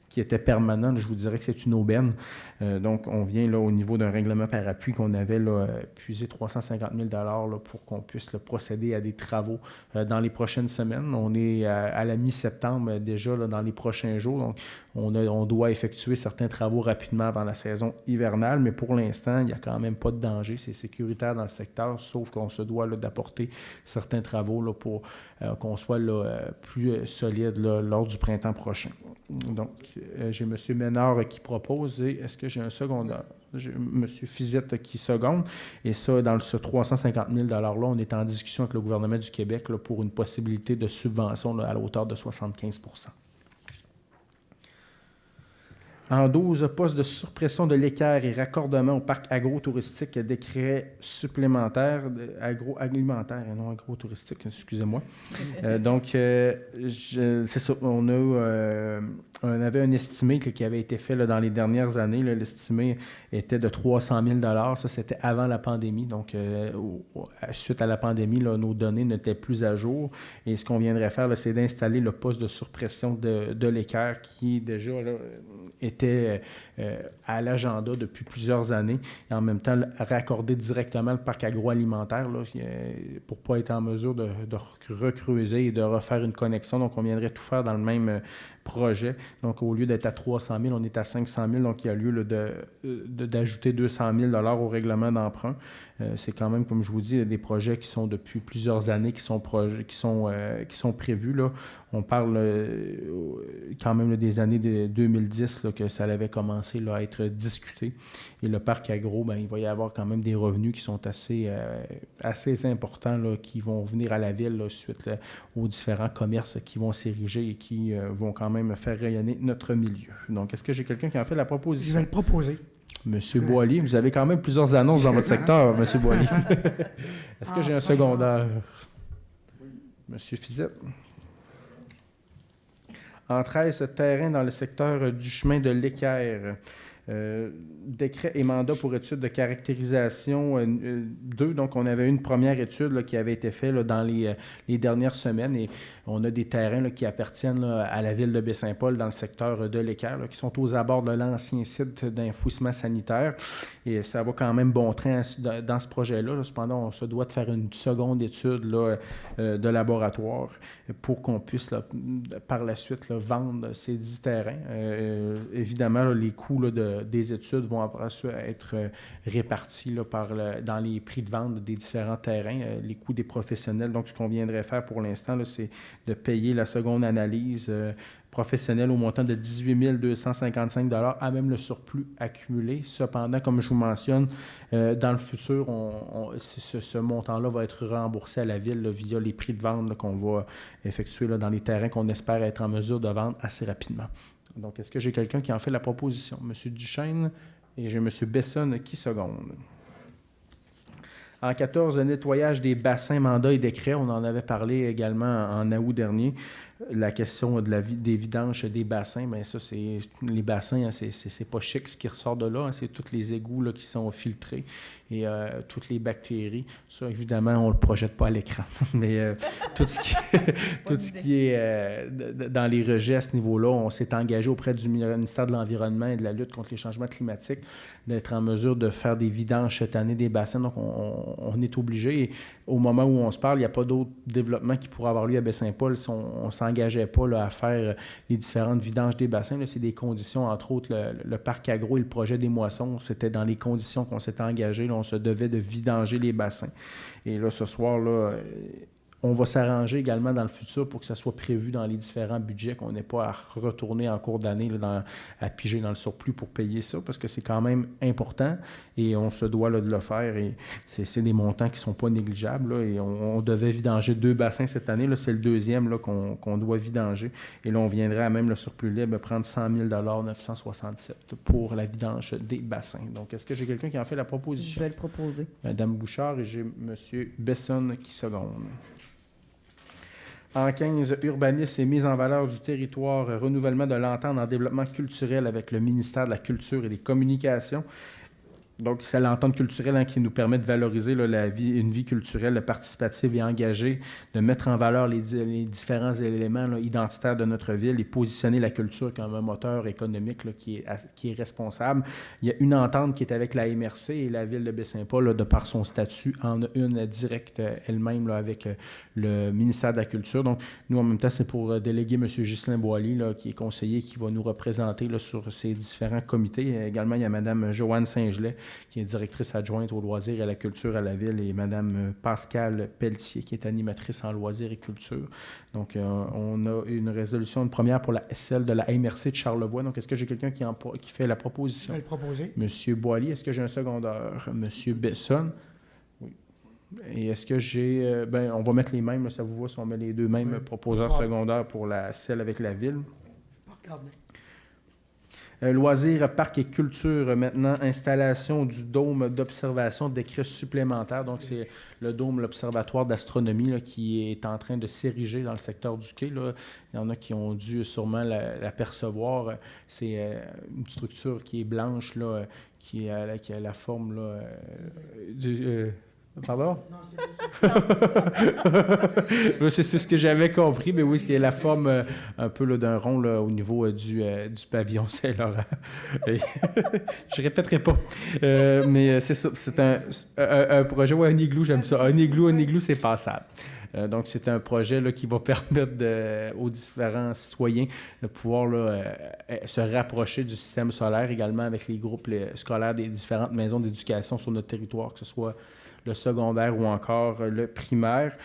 qui était permanent, je vous dirais que c'est une aubaine. Donc, on vient là, au niveau d'un règlement par appui qu'on avait là, puisé 350 000 là, pour qu'on puisse là, procéder à des travaux dans les prochaines semaines. On est à la mi-septembre déjà là, dans les prochains jours. Donc, on doit effectuer certains travaux rapidement avant la saison hivernale, mais pour l'instant, il n'y a quand même pas de danger. C'est sécuritaire dans le secteur, sauf qu'on se doit là, d'apporter certains travaux là, pour qu'on soit là, plus solide là, lors du printemps prochain. Donc, j'ai M. Ménard qui propose et est-ce que j'ai un secondeur? J'ai M. Fizette qui seconde. Et ça, dans ce 350 000 $-là, on est en discussion avec le gouvernement du Québec là, pour une possibilité de subvention là, à la hauteur de 75 %. En 12, poste de surpression de l'équerre et raccordement au parc agro-touristique, décret supplémentaire, agroalimentaire et non agro-touristique, excusez-moi. Donc, c'est ça, on avait un estimé qui avait été fait là, dans les dernières années. Là, l'estimé était de 300 000 $. Ça, c'était avant la pandémie. Donc, suite à la pandémie, là, nos données n'étaient plus à jour. Et ce qu'on viendrait faire, là, c'est d'installer le poste de surpression de l'équerre qui, déjà, là, était à l'agenda depuis plusieurs années et en même temps raccorder directement le parc agroalimentaire là, pour ne pas être en mesure de recreuser et de refaire une connexion. Donc, on viendrait tout faire dans le même projet. Donc, au lieu d'être à 300 000, on est à 500 000. Donc, il y a lieu là, d'ajouter 200 000 $ au règlement d'emprunt. C'est quand même, comme je vous dis, des projets qui sont depuis plusieurs années, qui sont prévus. Là. On parle quand même là, des années de 2010 là, que ça avait commencé là, à être discuté. Et le parc agro, ben, il va y avoir quand même des revenus qui sont assez importants là, qui vont venir à la ville là, suite là, aux différents commerces qui vont s'ériger et qui vont quand même faire rayonner notre milieu. Donc, est-ce que j'ai quelqu'un qui a fait la proposition? Je vais le proposer. Monsieur Boily, vous avez quand même plusieurs annonces dans votre secteur, Monsieur Boily. Est-ce que j'ai un secondaire? Monsieur Fizette. En 13, terrain dans le secteur du chemin de l'Équerre. Décret et mandat pour études de caractérisation 2. Donc, on avait une première étude là, qui avait été faite là, dans les dernières semaines et on a des terrains là, qui appartiennent là, à la ville de Baie-Saint-Paul dans le secteur de l'Équerre, là, qui sont aux abords de l'ancien site d'enfouissement sanitaire. Et ça va quand même bon train dans ce projet-là. Là. Cependant, on se doit de faire une seconde étude là, de laboratoire pour qu'on puisse là, par la suite là, vendre ces 10 terrains. Évidemment, là, les coûts là, des études vont après ça être répartis là, dans les prix de vente des différents terrains, les coûts des professionnels. Donc, ce qu'on viendrait faire pour l'instant, là, c'est de payer la seconde analyse professionnelle au montant de 18 255 $ à même le surplus accumulé. Cependant, comme je vous mentionne, dans le futur, ce montant-là va être remboursé à la ville là, via les prix de vente là, qu'on va effectuer là, dans les terrains qu'on espère être en mesure de vendre assez rapidement. Donc, est-ce que j'ai quelqu'un qui en fait la proposition? M. Duchesne et j'ai M. Bessonne qui seconde. En 14, le nettoyage des bassins, mandats et décrets. On en avait parlé également en août dernier. La question des vidanges des bassins, bien ça, c'est les bassins, hein, c'est pas chic ce qui ressort de là. Hein, c'est tous les égouts là, qui sont filtrés et toutes les bactéries. Ça, évidemment, on ne le projette pas à l'écran. Mais tout ce qui est dans les rejets à ce niveau-là, on s'est engagé auprès du ministère de l'Environnement et de la lutte contre les changements climatiques d'être en mesure de faire des vidanges cette année des bassins. Donc, on est obligé. Et au moment où on se parle, il n'y a pas d'autres développements qui pourraient avoir lieu à Baie-Saint-Paul si on ne s'engageait pas là, à faire les différentes vidanges des bassins. Là, c'est des conditions, entre autres, le parc agro et le projet des moissons, c'était dans les conditions qu'on s'était engagé. Là, on se devait de vidanger les bassins. Et là, ce soir, là, on va s'arranger également dans le futur pour que ça soit prévu dans les différents budgets, qu'on n'ait pas à retourner en cours d'année à piger dans le surplus pour payer ça, parce que c'est quand même important et on se doit là, de le faire. Et c'est des montants qui ne sont pas négligeables. Là, et on devait vidanger 2 bassins cette année. Là, c'est le deuxième là, qu'on doit vidanger. Et là, on viendrait à même le surplus libre prendre 100 000 967 pour la vidange des bassins. Donc, est-ce que j'ai quelqu'un qui en fait la proposition? Je vais le proposer. Mme Bouchard et j'ai M. Bessonne qui seconde. En 15, urbanisme et mise en valeur du territoire, renouvellement de l'entente en développement culturel avec le ministère de la Culture et des Communications. Donc, c'est l'entente culturelle qui nous permet de valoriser là, une vie culturelle participative et engagée, de mettre en valeur les différents éléments là, identitaires de notre ville et positionner la culture comme un moteur économique là, qui est responsable. Il y a une entente qui est avec la MRC et la ville de Baie-Saint-Paul, là, de par son statut, en a une directe elle-même là, avec le ministère de la Culture. Donc, nous, en même temps, c'est pour déléguer M. Ghislain Boily, là, qui est conseiller, qui va nous représenter là, sur ces différents comités. Également, il y a Mme Joanne Saint-Gelais, qui est directrice adjointe aux loisirs et à la culture à la ville, et Mme Pascale Pelletier, qui est animatrice en loisirs et culture. Donc, on a une résolution, une première pour celle de la MRC de Charlevoix. Donc, est-ce que j'ai quelqu'un qui fait la proposition? Je vais le proposer. M. Boily, est-ce que j'ai un secondeur? M. Bessonne? Oui. Et est-ce que j'ai... on va mettre les mêmes, là, ça vous voit, si on met les deux mêmes proposeurs secondaires pour celle avec la ville. Je vais regarder. Loisirs, parcs et culture, maintenant, installation du dôme d'observation, décret supplémentaire. Donc, c'est le dôme, l'observatoire d'astronomie là, qui est en train de s'ériger dans le secteur du quai. Là. Il y en a qui ont dû sûrement l'apercevoir. C'est une structure qui est blanche, là, qui a la forme là, Pardon? Non, c'est c'est ce que j'avais compris, mais oui, c'est la forme un peu là, d'un rond là, au niveau du pavillon Saint-Laurent. Je répéterai pas. Mais c'est ça, c'est un projet, un igloo, j'aime ça. Un igloo, c'est passable. Donc, c'est un projet là, qui va permettre aux différents citoyens de pouvoir là, se rapprocher du système solaire, également avec les groupes scolaires des différentes maisons d'éducation sur notre territoire, que ce soit le secondaire ou encore le primaire.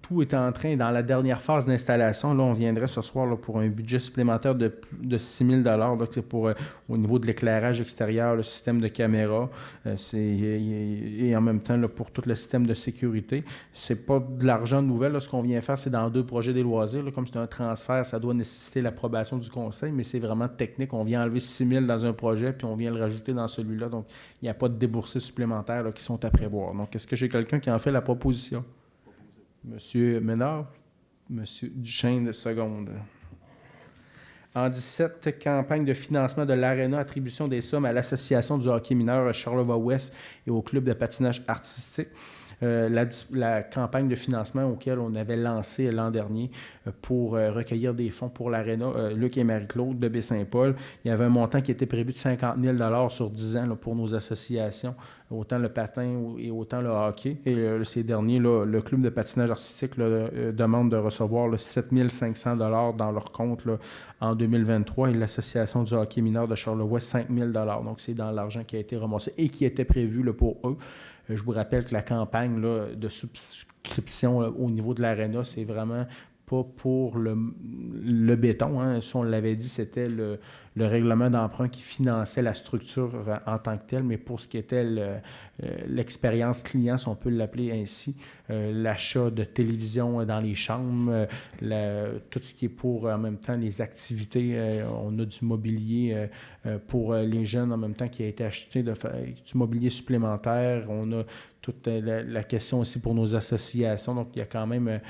Tout est en train, dans la dernière phase d'installation. Là, on viendrait ce soir là, pour un budget supplémentaire de 6 000 $. Donc, c'est pour, au niveau de l'éclairage extérieur, le système de caméra, et en même temps, là, pour tout le système de sécurité. C'est pas de l'argent nouvel. Là, ce qu'on vient faire, c'est dans 2 projets des loisirs. Là, comme c'est un transfert, ça doit nécessiter l'approbation du conseil, mais c'est vraiment technique. On vient enlever 6 000 dans un projet, puis on vient le rajouter dans celui-là. Donc, il n'y a pas de déboursés supplémentaires là, qui sont à prévoir. Donc, est-ce que j'ai quelqu'un qui en fait la proposition? Monsieur Ménard, Monsieur Duchesne, seconde. En 17, campagne de financement de l'Arena, attribution des sommes à l'Association du hockey mineur Charlevoix-Ouest et au club de patinage artistique. La campagne de financement auquel on avait lancé l'an dernier pour recueillir des fonds pour l'Arena, Luc et Marie-Claude de Baie-Saint-Paul. Il y avait un montant qui était prévu de 50 000 $ sur 10 ans là, pour nos associations, autant le patin et autant le hockey. Et ces derniers, là, le club de patinage artistique là, demande de recevoir là, 7 500 $ dans leur compte là, en 2023 et l'association du hockey mineur de Charlevoix, 5 000 $. Donc, c'est dans l'argent qui a été ramassé et qui était prévu là, pour eux. Je vous rappelle que la campagne là, de subscription là, au niveau de l'Arena, c'est vraiment pas pour le béton. Hein. Si on l'avait dit, c'était le règlement d'emprunt qui finançait la structure en tant que telle, mais pour ce qui était l'expérience client, si on peut l'appeler ainsi, l'achat de télévision dans les chambres, tout ce qui est pour en même temps les activités. On a du mobilier pour les jeunes en même temps qui a été acheté, du mobilier supplémentaire. On a toute la question aussi pour nos associations. Donc, il y a quand même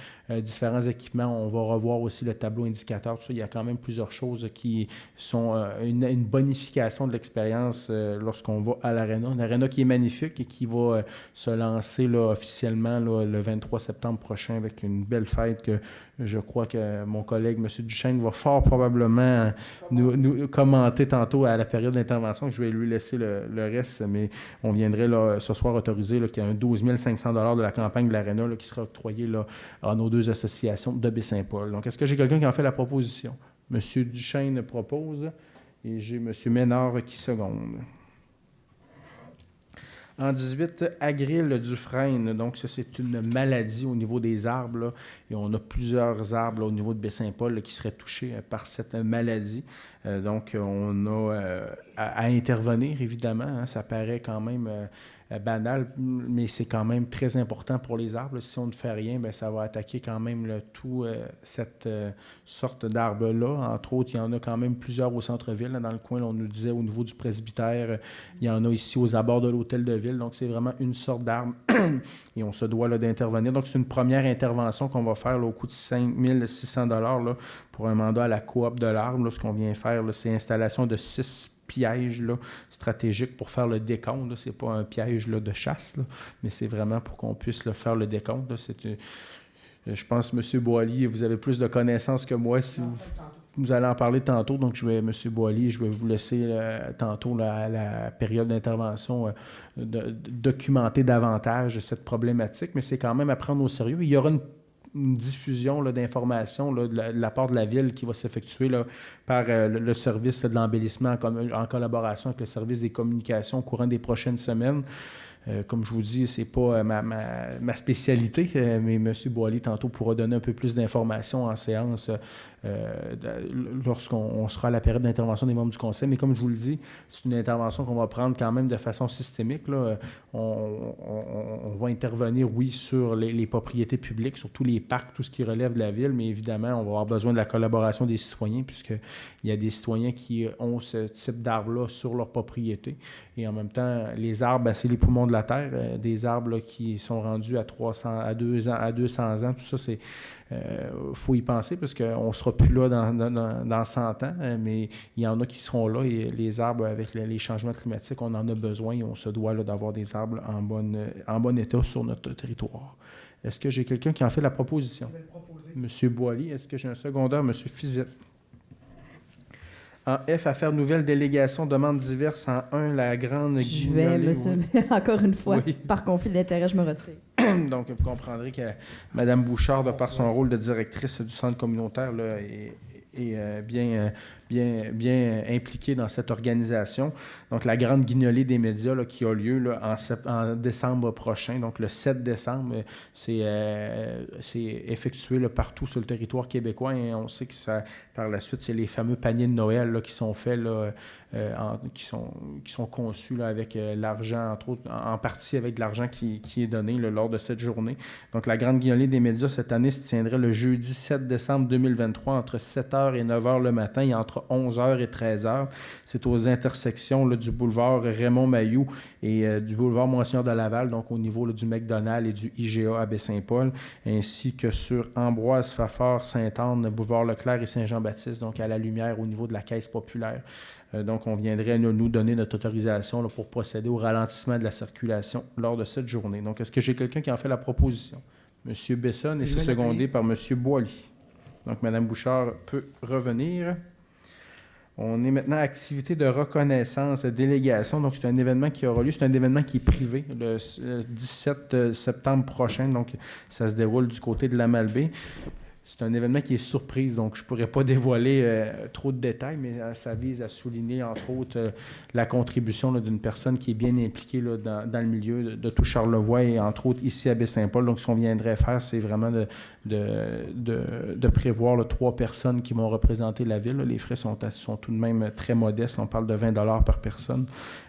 différents équipements. On va revoir aussi le tableau indicateur. Tout ça. Il y a quand même plusieurs choses qui sont une bonification de l'expérience lorsqu'on va à l'Arena. L'Arena qui est magnifique et qui va se lancer là, officiellement là, le 23 septembre prochain avec une belle fête que je crois que mon collègue, M. Duchesne, va fort probablement nous commenter tantôt à la période d'intervention. Je vais lui laisser le reste, mais on viendrait là, ce soir autoriser qu'il y a un 12 500 $ de la campagne de l'Arena qui sera octroyé là, à nos deux associations de Baie-Saint-Paul. Donc, est-ce que j'ai quelqu'un qui en fait la proposition? M. Duchesne propose et j'ai M. Ménard qui seconde. En 18, Agril Dufresne. Donc, ça, c'est une maladie au niveau des arbres. Là, et on a plusieurs arbres là, au niveau de Baie-Saint-Paul là, qui seraient touchés par cette maladie. Donc, on a à intervenir, évidemment. Hein, ça paraît quand même banal, mais c'est quand même très important pour les arbres. Si on ne fait rien, bien, ça va attaquer quand même tout cette sorte d'arbres-là. Entre autres, il y en a quand même plusieurs au centre-ville. Là, dans le coin, là, on nous disait au niveau du presbytère, il y en a ici aux abords de l'hôtel de ville. Donc, c'est vraiment une sorte d'arbre et on se doit là, d'intervenir. Donc, c'est une première intervention qu'on va faire là, au coût de 5 600 $ là, pour un mandat à la coop de l'arbre. Là, ce qu'on vient faire, là, c'est l'installation de 6 pièges là, stratégiques pour faire le décompte. Ce n'est pas un piège là, de chasse, là, mais c'est vraiment pour qu'on puisse là, faire le décompte. Là. Je pense, M. Boily, vous avez plus de connaissances que moi. Si vous allez en parler tantôt, donc M. Boily, je vais vous laisser tantôt là, à la période d'intervention documenter davantage cette problématique, mais c'est quand même à prendre au sérieux. Il y aura une diffusion là, d'informations là, de la part de la Ville qui va s'effectuer là, par le service là, de l'embellissement en collaboration avec le service des communications au courant des prochaines semaines. Comme je vous dis, ce n'est pas ma spécialité, mais M. Boily, tantôt, pourra donner un peu plus d'informations en séance lorsqu'on sera à la période d'intervention des membres du Conseil. Mais comme je vous le dis, c'est une intervention qu'on va prendre quand même de façon systémique. Là. On va intervenir, oui, sur les propriétés publiques, sur tous les parcs, tout ce qui relève de la Ville, mais évidemment, on va avoir besoin de la collaboration des citoyens, puisqu'il y a des citoyens qui ont ce type d'arbres-là sur leur propriété. Et en même temps, les arbres, ben, c'est les poumons de la terre. Des arbres là, qui sont rendus à 200 ans, tout ça, c'est faut y penser parce qu'on ne sera plus là dans 100 ans, mais il y en a qui seront là et les arbres, avec les changements climatiques, on en a besoin et on se doit là, d'avoir des arbres en bon état sur notre territoire. Est-ce que j'ai quelqu'un qui en fait la proposition? Je vais le proposer. M. Boily, est-ce que j'ai un secondaire? M. Fizette. En F, affaires nouvelles, délégation, demandes diverses. En 1, la grande guignolée. Je vais, encore une fois, oui. Par conflit d'intérêt, je me retire. Donc, vous comprendrez que Mme Bouchard, de par son rôle de directrice du centre communautaire, là, est bien impliquée dans cette organisation. Donc, la grande guignolée des médias là, qui a lieu là, en décembre prochain. Donc, le 7 décembre, c'est effectué là, partout sur le territoire québécois et on sait que ça, par la suite, c'est les fameux paniers de Noël là, qui sont faits, là, qui sont conçus là, avec l'argent, entre autres, en partie avec de l'argent qui est donné là, lors de cette journée. Donc, la grande guignolée des médias cette année se tiendrait le jeudi 7 décembre 2023 entre 7h et 9h le matin et entre 11h et 13h. C'est aux intersections là, du boulevard Raymond-Mailloux et du boulevard Monseigneur de Laval, donc au niveau là, du McDonald's et du IGA à Baie-Saint-Paul, ainsi que sur Ambroise Fafard, Sainte-Anne, boulevard Leclerc et Saint-Jean-Baptiste, donc à la lumière au niveau de la Caisse populaire. Donc, on viendrait nous donner notre autorisation là, pour procéder au ralentissement de la circulation lors de cette journée. Donc, est-ce que j'ai quelqu'un qui en fait la proposition? M. Bessonne et c'est secondé par M. Boily. Donc, Mme Bouchard peut revenir. On est maintenant à activité de reconnaissance, délégation. Donc, c'est un événement qui aura lieu. C'est un événement qui est privé le 17 septembre prochain. Donc, ça se déroule du côté de la Malbaie. c'est un événement qui est surprise, donc je ne pourrais pas dévoiler trop de détails, mais ça vise à souligner, entre autres, la contribution d'une personne qui est bien impliquée là, dans le milieu de tout Charlevoix et, entre autres, ici à Baie-Saint-Paul. Donc, ce qu'on viendrait faire, c'est vraiment de prévoir là, 3 personnes qui vont représenter la ville. Là. Les frais sont tout de même très modestes. On parle de 20 $ par personne.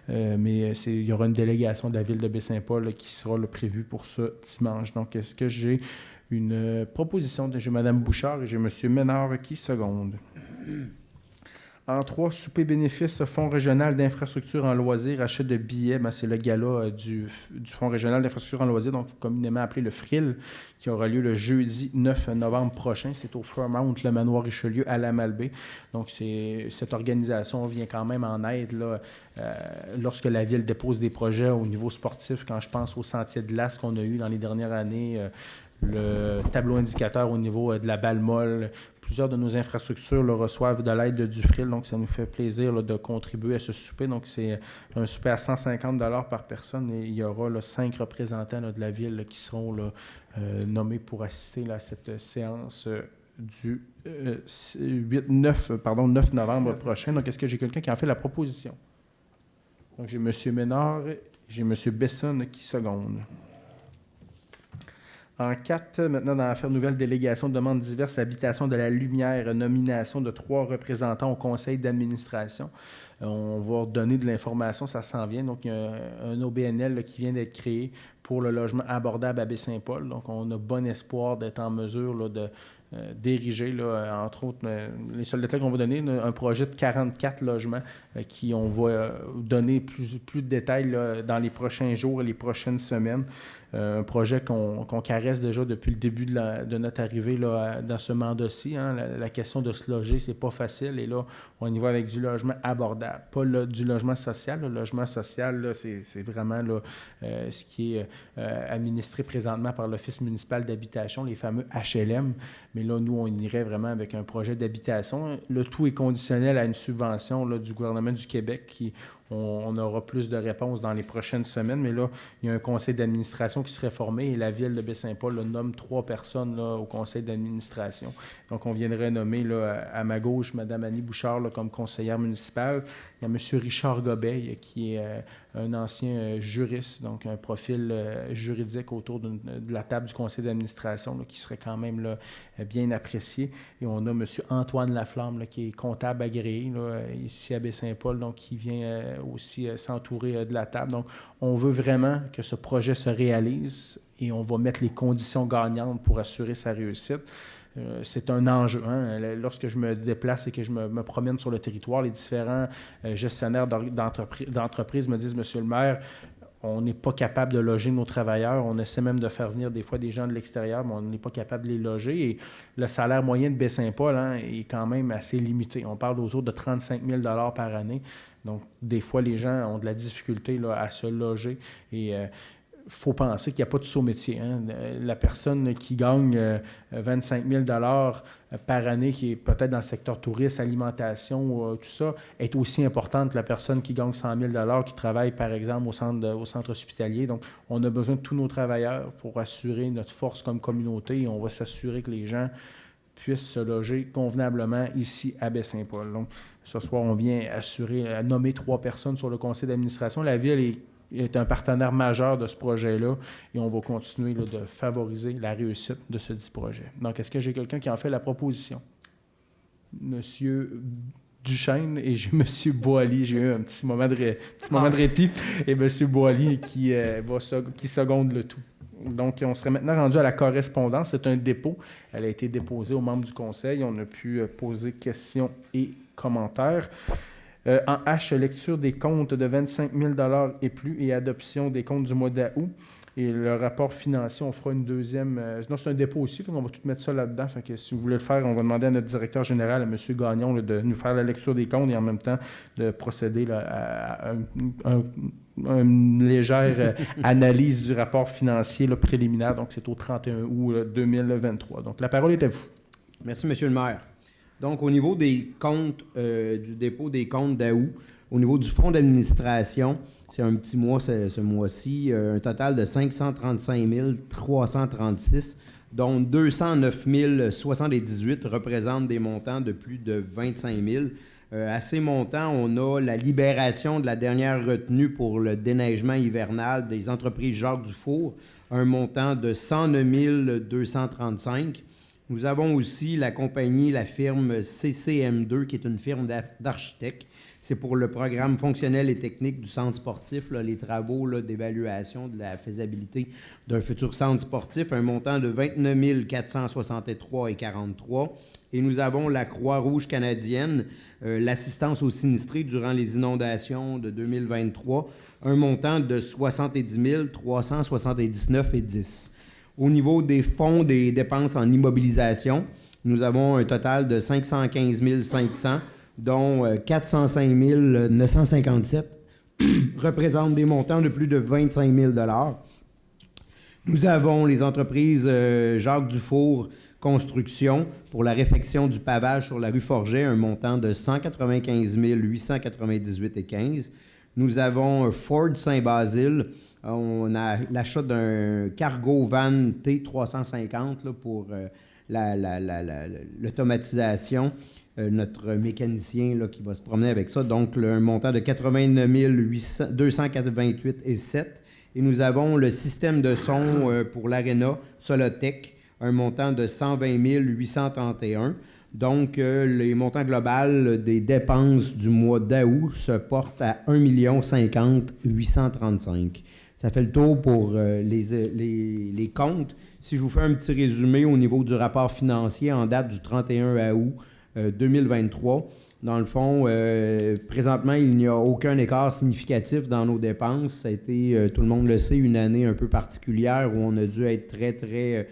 Mais il y aura une délégation de la ville de Baie-Saint-Paul là, qui sera là, prévue pour ce dimanche. Donc, est-ce que j'ai une proposition? J'ai Mme Bouchard et j'ai M. Ménard qui seconde. En 3, souper bénéfice, Fonds régional d'infrastructure en loisirs, achat de billets. Ben, c'est le gala du Fonds régional d'infrastructure en loisirs, donc communément appelé le FRIL, qui aura lieu le jeudi 9 novembre prochain. C'est au Fairmount, le Manoir Richelieu, à la Malbaie. Donc, cette organisation vient quand même en aide là, lorsque la Ville dépose des projets au niveau sportif. Quand je pense au sentier de glace qu'on a eu dans les dernières années, le tableau indicateur au niveau de la balle molle. Plusieurs de nos infrastructures là, reçoivent de l'aide du FRIL, donc ça nous fait plaisir là, de contribuer à ce souper. Donc, c'est un souper à 150 $ par personne et il y aura là, 5 représentants là, de la ville là, qui seront là, nommés pour assister là, à cette séance du 9 novembre prochain. Donc, est-ce que j'ai quelqu'un qui en fait la proposition? Donc, j'ai M. Ménard, j'ai M. Besson qui seconde. En 4, maintenant, dans l'affaire nouvelle, délégation de demandes diverses, habitation de la lumière, nomination de 3 représentants au conseil d'administration. On va donner de l'information, ça s'en vient. Donc, il y a un OBNL là, qui vient d'être créé pour le logement abordable à Baie-Saint-Paul. Donc, on a bon espoir d'être en mesure là, d'ériger, là, entre autres, les seuls détails qu'on va donner, un projet de 44 logements qui on va donner plus de détails là, dans les prochains jours et les prochaines semaines. Un projet qu'on caresse déjà depuis le début de notre arrivée là, dans ce mandat-ci. Hein. La question de se loger, c'est pas facile. Et là, on y va avec du logement abordable. Pas du logement social. Le logement social, là, c'est vraiment là, ce qui est administré présentement par l'Office municipal d'habitation, les fameux HLM. Mais là, nous, on irait vraiment avec un projet d'habitation. Le tout est conditionnel à une subvention là, du gouvernement du Québec qui... On aura plus de réponses dans les prochaines semaines, mais là, il y a un conseil d'administration qui serait formé et la Ville de Baie-Saint-Paul nomme 3 personnes là, au conseil d'administration. Donc, on viendrait nommer là, à ma gauche Mme Annie Bouchard là, comme conseillère municipale. Il y a M. Richard Gobeil qui est un ancien juriste, donc un profil juridique autour de la table du conseil d'administration là, qui serait quand même là, bien apprécié. Et on a M. Antoine Laflamme là, qui est comptable agréé là, ici à Baie-Saint-Paul, donc qui vient aussi s'entourer de la table. Donc, on veut vraiment que ce projet se réalise et on va mettre les conditions gagnantes pour assurer sa réussite. C'est un enjeu. Hein? Lorsque je me déplace et que je me promène sur le territoire, les différents gestionnaires d'entreprises me disent « Monsieur le maire, on n'est pas capable de loger nos travailleurs. On essaie même de faire venir des fois des gens de l'extérieur, mais on n'est pas capable de les loger. Et le salaire moyen de Baie-Saint-Paul est quand même assez limité. On parle autour de 35 000 $ par année. Donc, des fois, les gens ont de la difficulté là, à se loger. Et faut penser qu'il n'y a pas de saut-métier. Hein? La personne qui gagne 25 000 $ par année, qui est peut-être dans le secteur touriste, alimentation, tout ça, est aussi importante que la personne qui gagne 100 000 $ qui travaille, par exemple, au centre hospitalier. Donc, on a besoin de tous nos travailleurs pour assurer notre force comme communauté et on va s'assurer que les gens puissent se loger convenablement ici à Baie-Saint-Paul. Donc, ce soir, on vient nommer 3 personnes sur le conseil d'administration. La Ville est un partenaire majeur de ce projet-là et on va continuer là, de favoriser la réussite de ce dit projet. Donc, est-ce que j'ai quelqu'un qui en fait la proposition? Monsieur Duchesne et j'ai M. Boily. J'ai eu un petit moment de répit et M. Boily qui seconde le tout. Donc, on serait maintenant rendu à la correspondance. C'est un dépôt. Elle a été déposée aux membres du conseil. On a pu poser questions et commentaires. En H, lecture des comptes de 25 000 $ et plus et adoption des comptes du mois d'août. Et le rapport financier, on fera une deuxième... non, c'est un dépôt aussi, on va tout mettre ça là-dedans. Fait que si vous voulez le faire, on va demander à notre directeur général, à M. Gagnon, là, de nous faire la lecture des comptes et en même temps de procéder là, à une légère analyse du rapport financier là, préliminaire. Donc, c'est au 31 août 2023. Donc, la parole est à vous. Merci, M. le maire. Donc, au niveau des comptes, du dépôt des comptes d'août, au niveau du fonds d'administration, c'est un petit mois ce mois-ci, un total de 535 336 dont 209 078 représentent des montants de plus de 25 000. À ces montants, on a la libération de la dernière retenue pour le déneigement hivernal des entreprises Jacques Dufour, un montant de 109 235. Nous avons aussi la compagnie, la firme CCM2, qui est une firme d'architectes. C'est pour le programme fonctionnel et technique du centre sportif, là, les travaux là, d'évaluation de la faisabilité d'un futur centre sportif, un montant de 29 463,43. Et nous avons la Croix-Rouge canadienne, l'assistance aux sinistrés durant les inondations de 2023, un montant de 70 379,10. Au niveau des fonds des dépenses en immobilisation, nous avons un total de 515 500, dont 405 957 représentent des montants de plus de 25 000 $. Nous avons les entreprises Jacques Dufour Construction pour la réfection du pavage sur la rue Forget, un montant de 195 898,15. Nous avons Ford Saint-Basile. On a l'achat d'un cargo van T350 là, pour l'automatisation. Notre mécanicien là, qui va se promener avec ça. Donc, un montant de 89 288,7. Et nous avons le système de son pour l'Arena Solotech, un montant de 120 831. Donc, les montants globaux des dépenses du mois d'août se portent à 1 50 835. Ça fait le tour pour les comptes. Si je vous fais un petit résumé au niveau du rapport financier en date du 31 août 2023, dans le fond, présentement, il n'y a aucun écart significatif dans nos dépenses. Ça a été, tout le monde le sait, une année un peu particulière où on a dû être très, très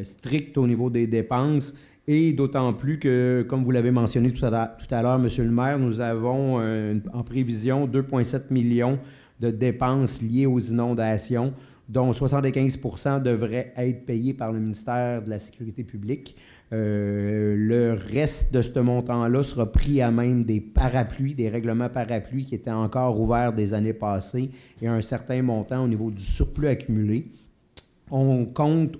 strict au niveau des dépenses. Et d'autant plus que, comme vous l'avez mentionné tout à l'heure, M. le maire, nous avons en prévision 2,7 millions de dépenses liées aux inondations, dont 75 % devraient être payés par le ministère de la Sécurité publique. Le reste de ce montant-là sera pris à même des parapluies, des règlements parapluies qui étaient encore ouverts des années passées et un certain montant au niveau du surplus accumulé. On compte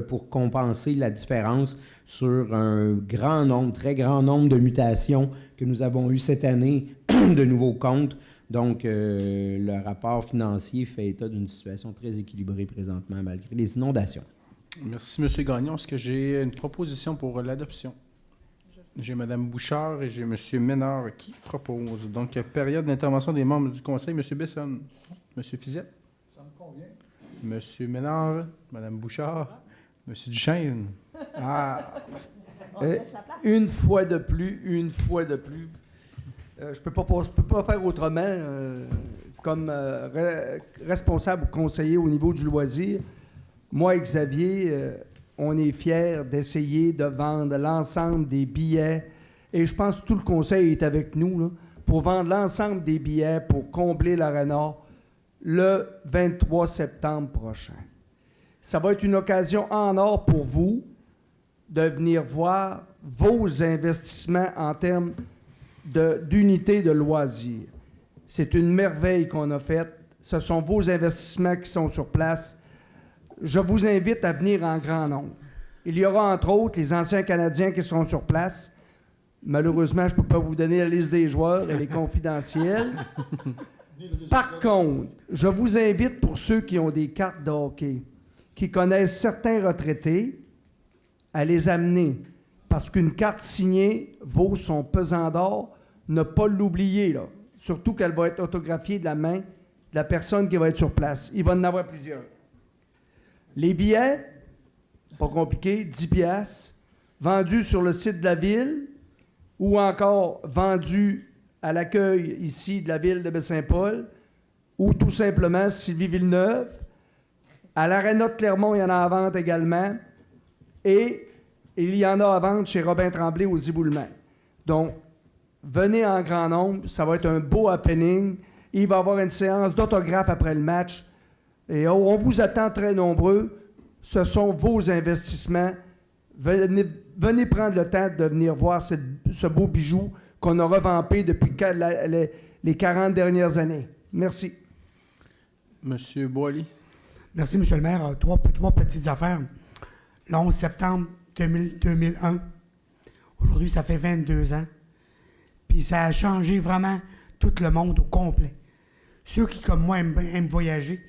pour compenser la différence sur un grand nombre, très grand nombre de mutations que nous avons eues cette année de nouveaux comptes. Donc, le rapport financier fait état d'une situation très équilibrée présentement, malgré les inondations. Merci, M. Gagnon. Est-ce que j'ai une proposition pour l'adoption? J'ai Mme Bouchard et j'ai M. Ménard qui proposent. Donc, période d'intervention des membres du Conseil, M. Besson. M. Fizette. Ça me convient. M. Ménard, Mme Bouchard, M. Duchesne. Ah. Une fois de plus. Je peux pas faire autrement. Comme responsable ou conseiller au niveau du loisir, moi et Xavier, on est fiers d'essayer de vendre l'ensemble des billets. Et je pense que tout le conseil est avec nous là, pour vendre l'ensemble des billets pour combler l'Arena le 23 septembre prochain. Ça va être une occasion en or pour vous de venir voir vos investissements en termes d'unités de loisirs. C'est une merveille qu'on a faite. Ce sont vos investissements qui sont sur place. Je vous invite à venir en grand nombre. Il y aura entre autres les anciens Canadiens qui seront sur place. Malheureusement, je ne peux pas vous donner la liste des joueurs, elle est confidentielle. Par contre, je vous invite pour ceux qui ont des cartes de hockey, qui connaissent certains retraités, à les amener. Parce qu'une carte signée vaut son pesant d'or. Ne pas l'oublier, là. Surtout qu'elle va être autographiée de la main de la personne qui va être sur place. Il va en avoir plusieurs. Les billets, pas compliqué, 10 piastres, vendus sur le site de la ville ou encore vendus à l'accueil ici de la ville de Baie-Saint-Paul ou tout simplement Sylvie Villeneuve. À l'Aréna de Clermont, il y en a à vente également. Et il y en a à vendre chez Robin Tremblay aux Ziboulements. Donc, venez en grand nombre. Ça va être un beau happening. Il va y avoir une séance d'autographes après le match. Et on vous attend très nombreux. Ce sont vos investissements. Venez prendre le temps de venir voir ce beau bijou qu'on a revampé depuis les 40 dernières années. Merci. Monsieur Boily. Merci, M. le maire. Trois petites affaires. le 11 septembre 2001. Aujourd'hui, ça fait 22 ans. Puis ça a changé vraiment tout le monde au complet. Ceux qui, comme moi, aiment voyager,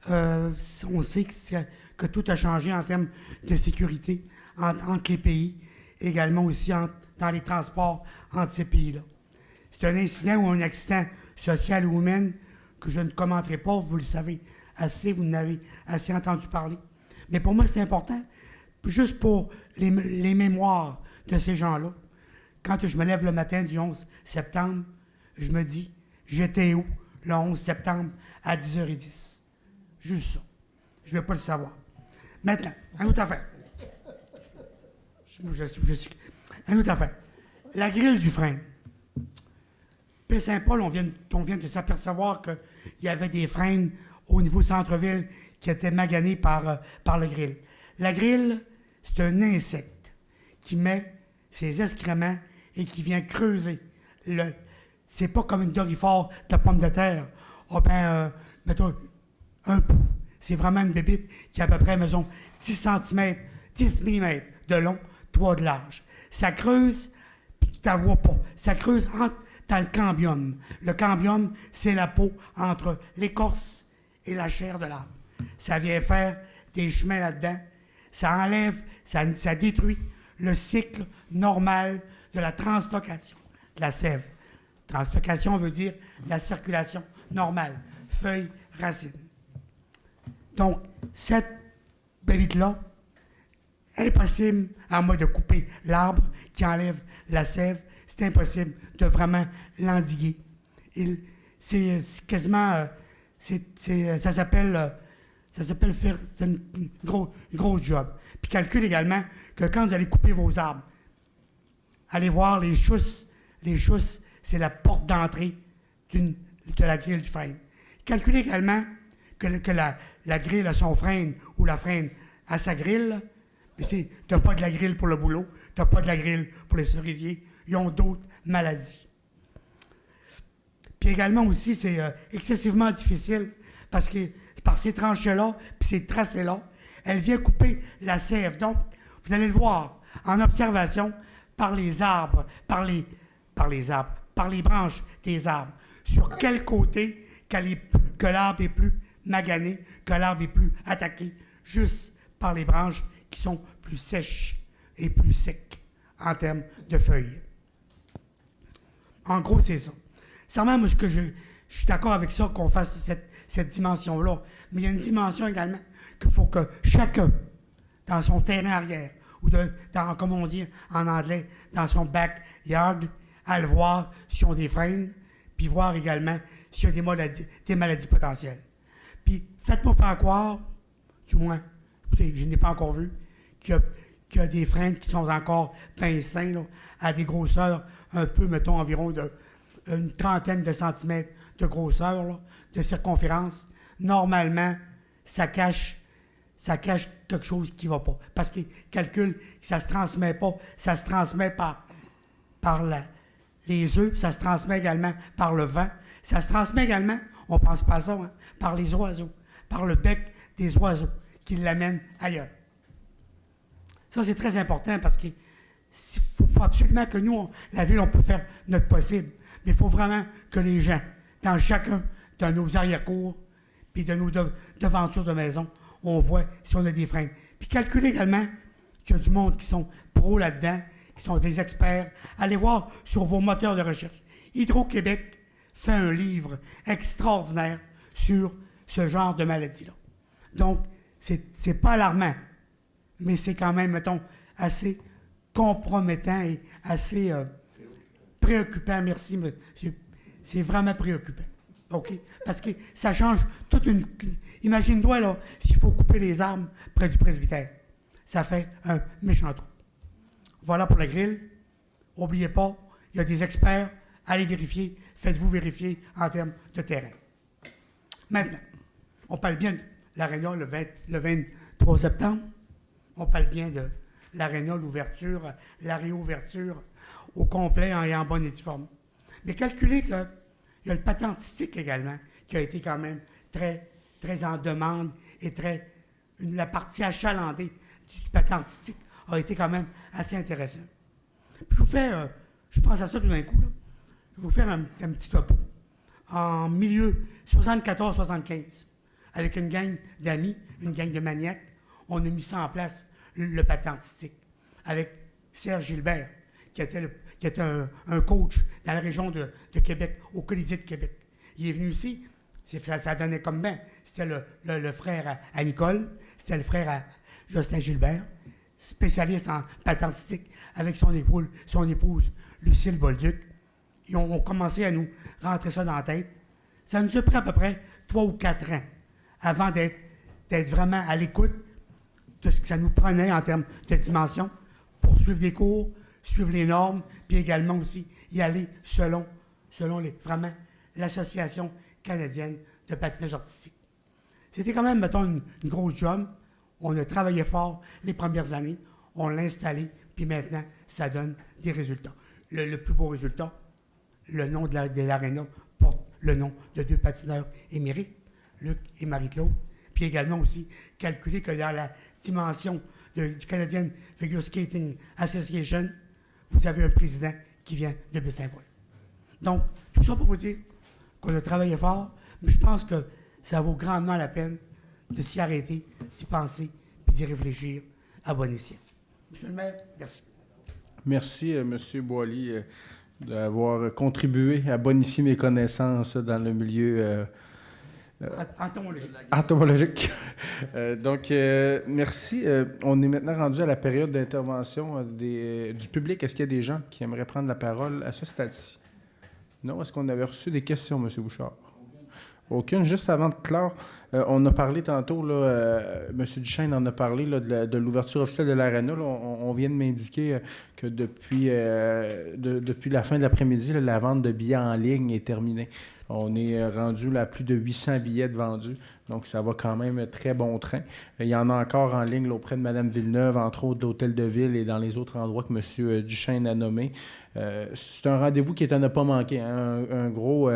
on sait que tout a changé en termes de sécurité entre les pays, également aussi dans les transports entre ces pays-là. C'est un incident ou un accident social ou humain que je ne commenterai pas, vous le savez assez, vous en avez assez entendu parler. Mais pour moi, c'est important, juste pour les mémoires de ces gens-là. Quand je me lève le matin du 11 septembre, je me dis, j'étais où le 11 septembre à 10h10? Juste ça. Je ne vais pas le savoir. Maintenant, une autre affaire. Une autre affaire. La grille du frein. Baie-Saint-Paul, on vient de s'apercevoir qu'il y avait des freins au niveau centre-ville qui étaient maganés par le grill. La grille, c'est un insecte qui met ses excréments et qui vient creuser. C'est pas comme une dorifort de pommes de terre. Mettons, un pouls. C'est vraiment une bébite qui a à peu près, mettons, 10 cm, 10 mm de long, 3 de large. Ça creuse, puis tu ne vois pas. Ça creuse dans le cambium. Le cambium, c'est la peau entre l'écorce et la chair de l'arbre. Ça vient faire des chemins là-dedans. Ça enlève, ça détruit le cycle normal de la translocation de la sève. Translocation veut dire la circulation normale, feuilles, racines. Donc, cette bébite-là, impossible, à moins de couper l'arbre qui enlève la sève, c'est impossible de vraiment l'endiguer. C'est quasiment, ça s'appelle faire, c'est une grosse job. Puis calcule également que quand vous allez couper vos arbres, allez voir les chousses. Les chousses, c'est la porte d'entrée de la grille du frein. Calculez également que la grille a son frein ou la freine à sa grille. Mais tu n'as pas de la grille pour le boulot, tu n'as pas de la grille pour les cerisiers. Ils ont d'autres maladies. Puis également aussi, c'est excessivement difficile parce que par ces tranchées-là, puis ces tracés-là, elle vient couper la sève. Donc, vous allez le voir en observation par les arbres, par les branches des arbres. Sur quel côté que l'arbre est plus magané, que l'arbre est plus attaqué, juste par les branches qui sont plus sèches et plus secs en termes de feuilles. En gros, c'est ça. Sûrement, moi, je suis d'accord avec ça qu'on fasse cette dimension-là. Mais il y a une dimension également qu'il faut que chacun, dans son terrain arrière, ou comme on dit en anglais, dans son backyard, aille voir s'ils ont des freins, puis voir également s'il y a des maladies potentielles. Puis, faites-moi pas croire, du moins, écoutez, je n'ai pas encore vu, qu'il y a des freins qui sont encore bien sains, là, à des grosseurs un peu, mettons, environ une trentaine de centimètres de grosseur, là, de circonférence. Normalement, ça cache quelque chose qui ne va pas. Parce qu'ils calculent que ça ne se transmet pas. Ça se transmet par les œufs, ça se transmet également par le vent. Ça se transmet également, on ne pense pas à ça, hein, par les oiseaux, par le bec des oiseaux qui l'amènent ailleurs. Ça, c'est très important parce qu'il faut absolument que nous, la ville, on peut faire notre possible. Mais il faut vraiment que les gens, dans chacun de nos arrière-cours, puis de nos devantures de maison, on voit si on a des freins. Puis calculez également qu'il y a du monde qui sont pros là-dedans, qui sont des experts. Allez voir sur vos moteurs de recherche. Hydro-Québec fait un livre extraordinaire sur ce genre de maladie-là. Donc, c'est pas alarmant, mais c'est quand même, mettons, assez compromettant et assez préoccupant. Merci, monsieur. C'est vraiment préoccupant. OK? Parce que ça change toute une... Imagine-toi, là, s'il faut couper les arbres près du presbytère. Ça fait un méchant trou. Voilà pour la grille. N'oubliez pas, il y a des experts. Allez vérifier. Faites-vous vérifier en termes de terrain. Maintenant, on parle bien de l'aréna le 23 septembre. On parle bien de l'aréna, l'ouverture, la réouverture au complet et en bonne et due forme. Mais calculez qu'il y a le patentistique également, qui a été quand même très, très en demande et la partie achalandée du patin artistique a été quand même assez intéressant. Puis je vous fais, je pense à ça tout d'un coup, là. Je vais vous faire un petit topo. En milieu 74-75, avec une gang d'amis, une gang de maniaques, on a mis ça en place, le patin artistique, avec Serge Gilbert, qui était un coach dans la région de Québec, au Colisée de Québec. Il est venu ici, ça donnait comme bien. C'était le frère à Nicole, c'était le frère à Justin Gilbert, spécialiste en patin artistique, avec son épouse Lucille Bolduc. Ils ont commencé à nous rentrer ça dans la tête. Ça nous a pris à peu près 3 ou 4 ans avant d'être vraiment à l'écoute de ce que ça nous prenait en termes de dimension pour suivre des cours, suivre les normes, puis également aussi y aller selon vraiment l'Association canadienne de patinage artistique. C'était quand même, mettons, une grosse job. On a travaillé fort les premières années, on l'a installé, puis maintenant, ça donne des résultats. Le plus beau résultat, le nom de l'aréna porte le nom de 2 patineurs émérites, Luc et Marie-Claude, puis également aussi calculer que dans la dimension du Canadian Figure Skating Association, vous avez un président qui vient de Baie-Saint-Paul. Donc, tout ça pour vous dire qu'on a travaillé fort, mais je pense que ça vaut grandement la peine de s'y arrêter, d'y penser, puis d'y réfléchir à bon escient. Monsieur le maire, merci. Merci, M. Boily, d'avoir contribué à bonifier mes connaissances dans le milieu entomologique. Donc, merci. On est maintenant rendu à la période d'intervention du public. Est-ce qu'il y a des gens qui aimeraient prendre la parole à ce stade-ci? Non? Est-ce qu'on avait reçu des questions, M. Bouchard? Aucune. Juste avant de clore, on a parlé tantôt, M. Duchesne en a parlé là, de l'ouverture officielle de l'aréna. On vient de m'indiquer que depuis la fin de l'après-midi, la vente de billets en ligne est terminée. On est rendu à plus de 800 billets de vendus, donc ça va quand même très bon train. Il y en a encore en ligne là, auprès de Mme Villeneuve, entre autres d'Hôtel de Ville et dans les autres endroits que M. Duchesne a nommés. C'est un rendez-vous qui est à ne pas manquer. Hein? Un gros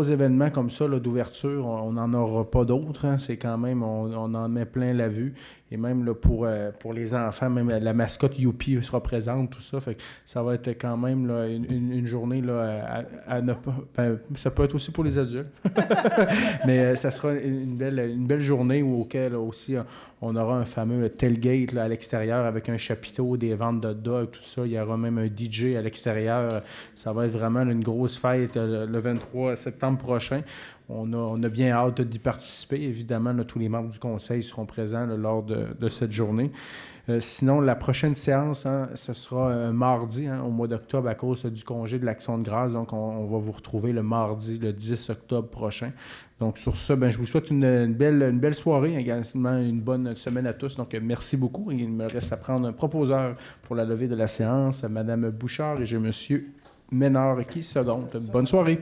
événement comme ça là, d'ouverture, on n'en aura pas d'autres. Hein? C'est quand même, on en met plein la vue. Et même là, pour les enfants, même la mascotte Youpi sera présente, tout ça. Fait que ça va être quand même là, une journée là, à ne pas... Ben, ça peut être aussi pour les adultes. Mais ça sera une belle journée auquel aussi on aura un fameux tailgate là, à l'extérieur avec un chapiteau, des ventes de dogs, tout ça. Il y aura même un DJ à l'extérieur. Ça va être vraiment une grosse fête le 23 septembre prochain. On a bien hâte d'y participer. Évidemment, là, tous les membres du conseil seront présents là, lors de cette journée. Sinon, la prochaine séance, hein, ce sera un mardi au mois d'octobre à cause du congé de l'Action de grâce. Donc, on va vous retrouver le mardi, le 10 octobre prochain. Donc, sur ça, je vous souhaite une belle soirée, également une bonne semaine à tous. Donc, merci beaucoup. Il me reste à prendre un proposeur pour la levée de la séance, Mme Bouchard, et j'ai M. Ménard qui seconde. Bonne soirée.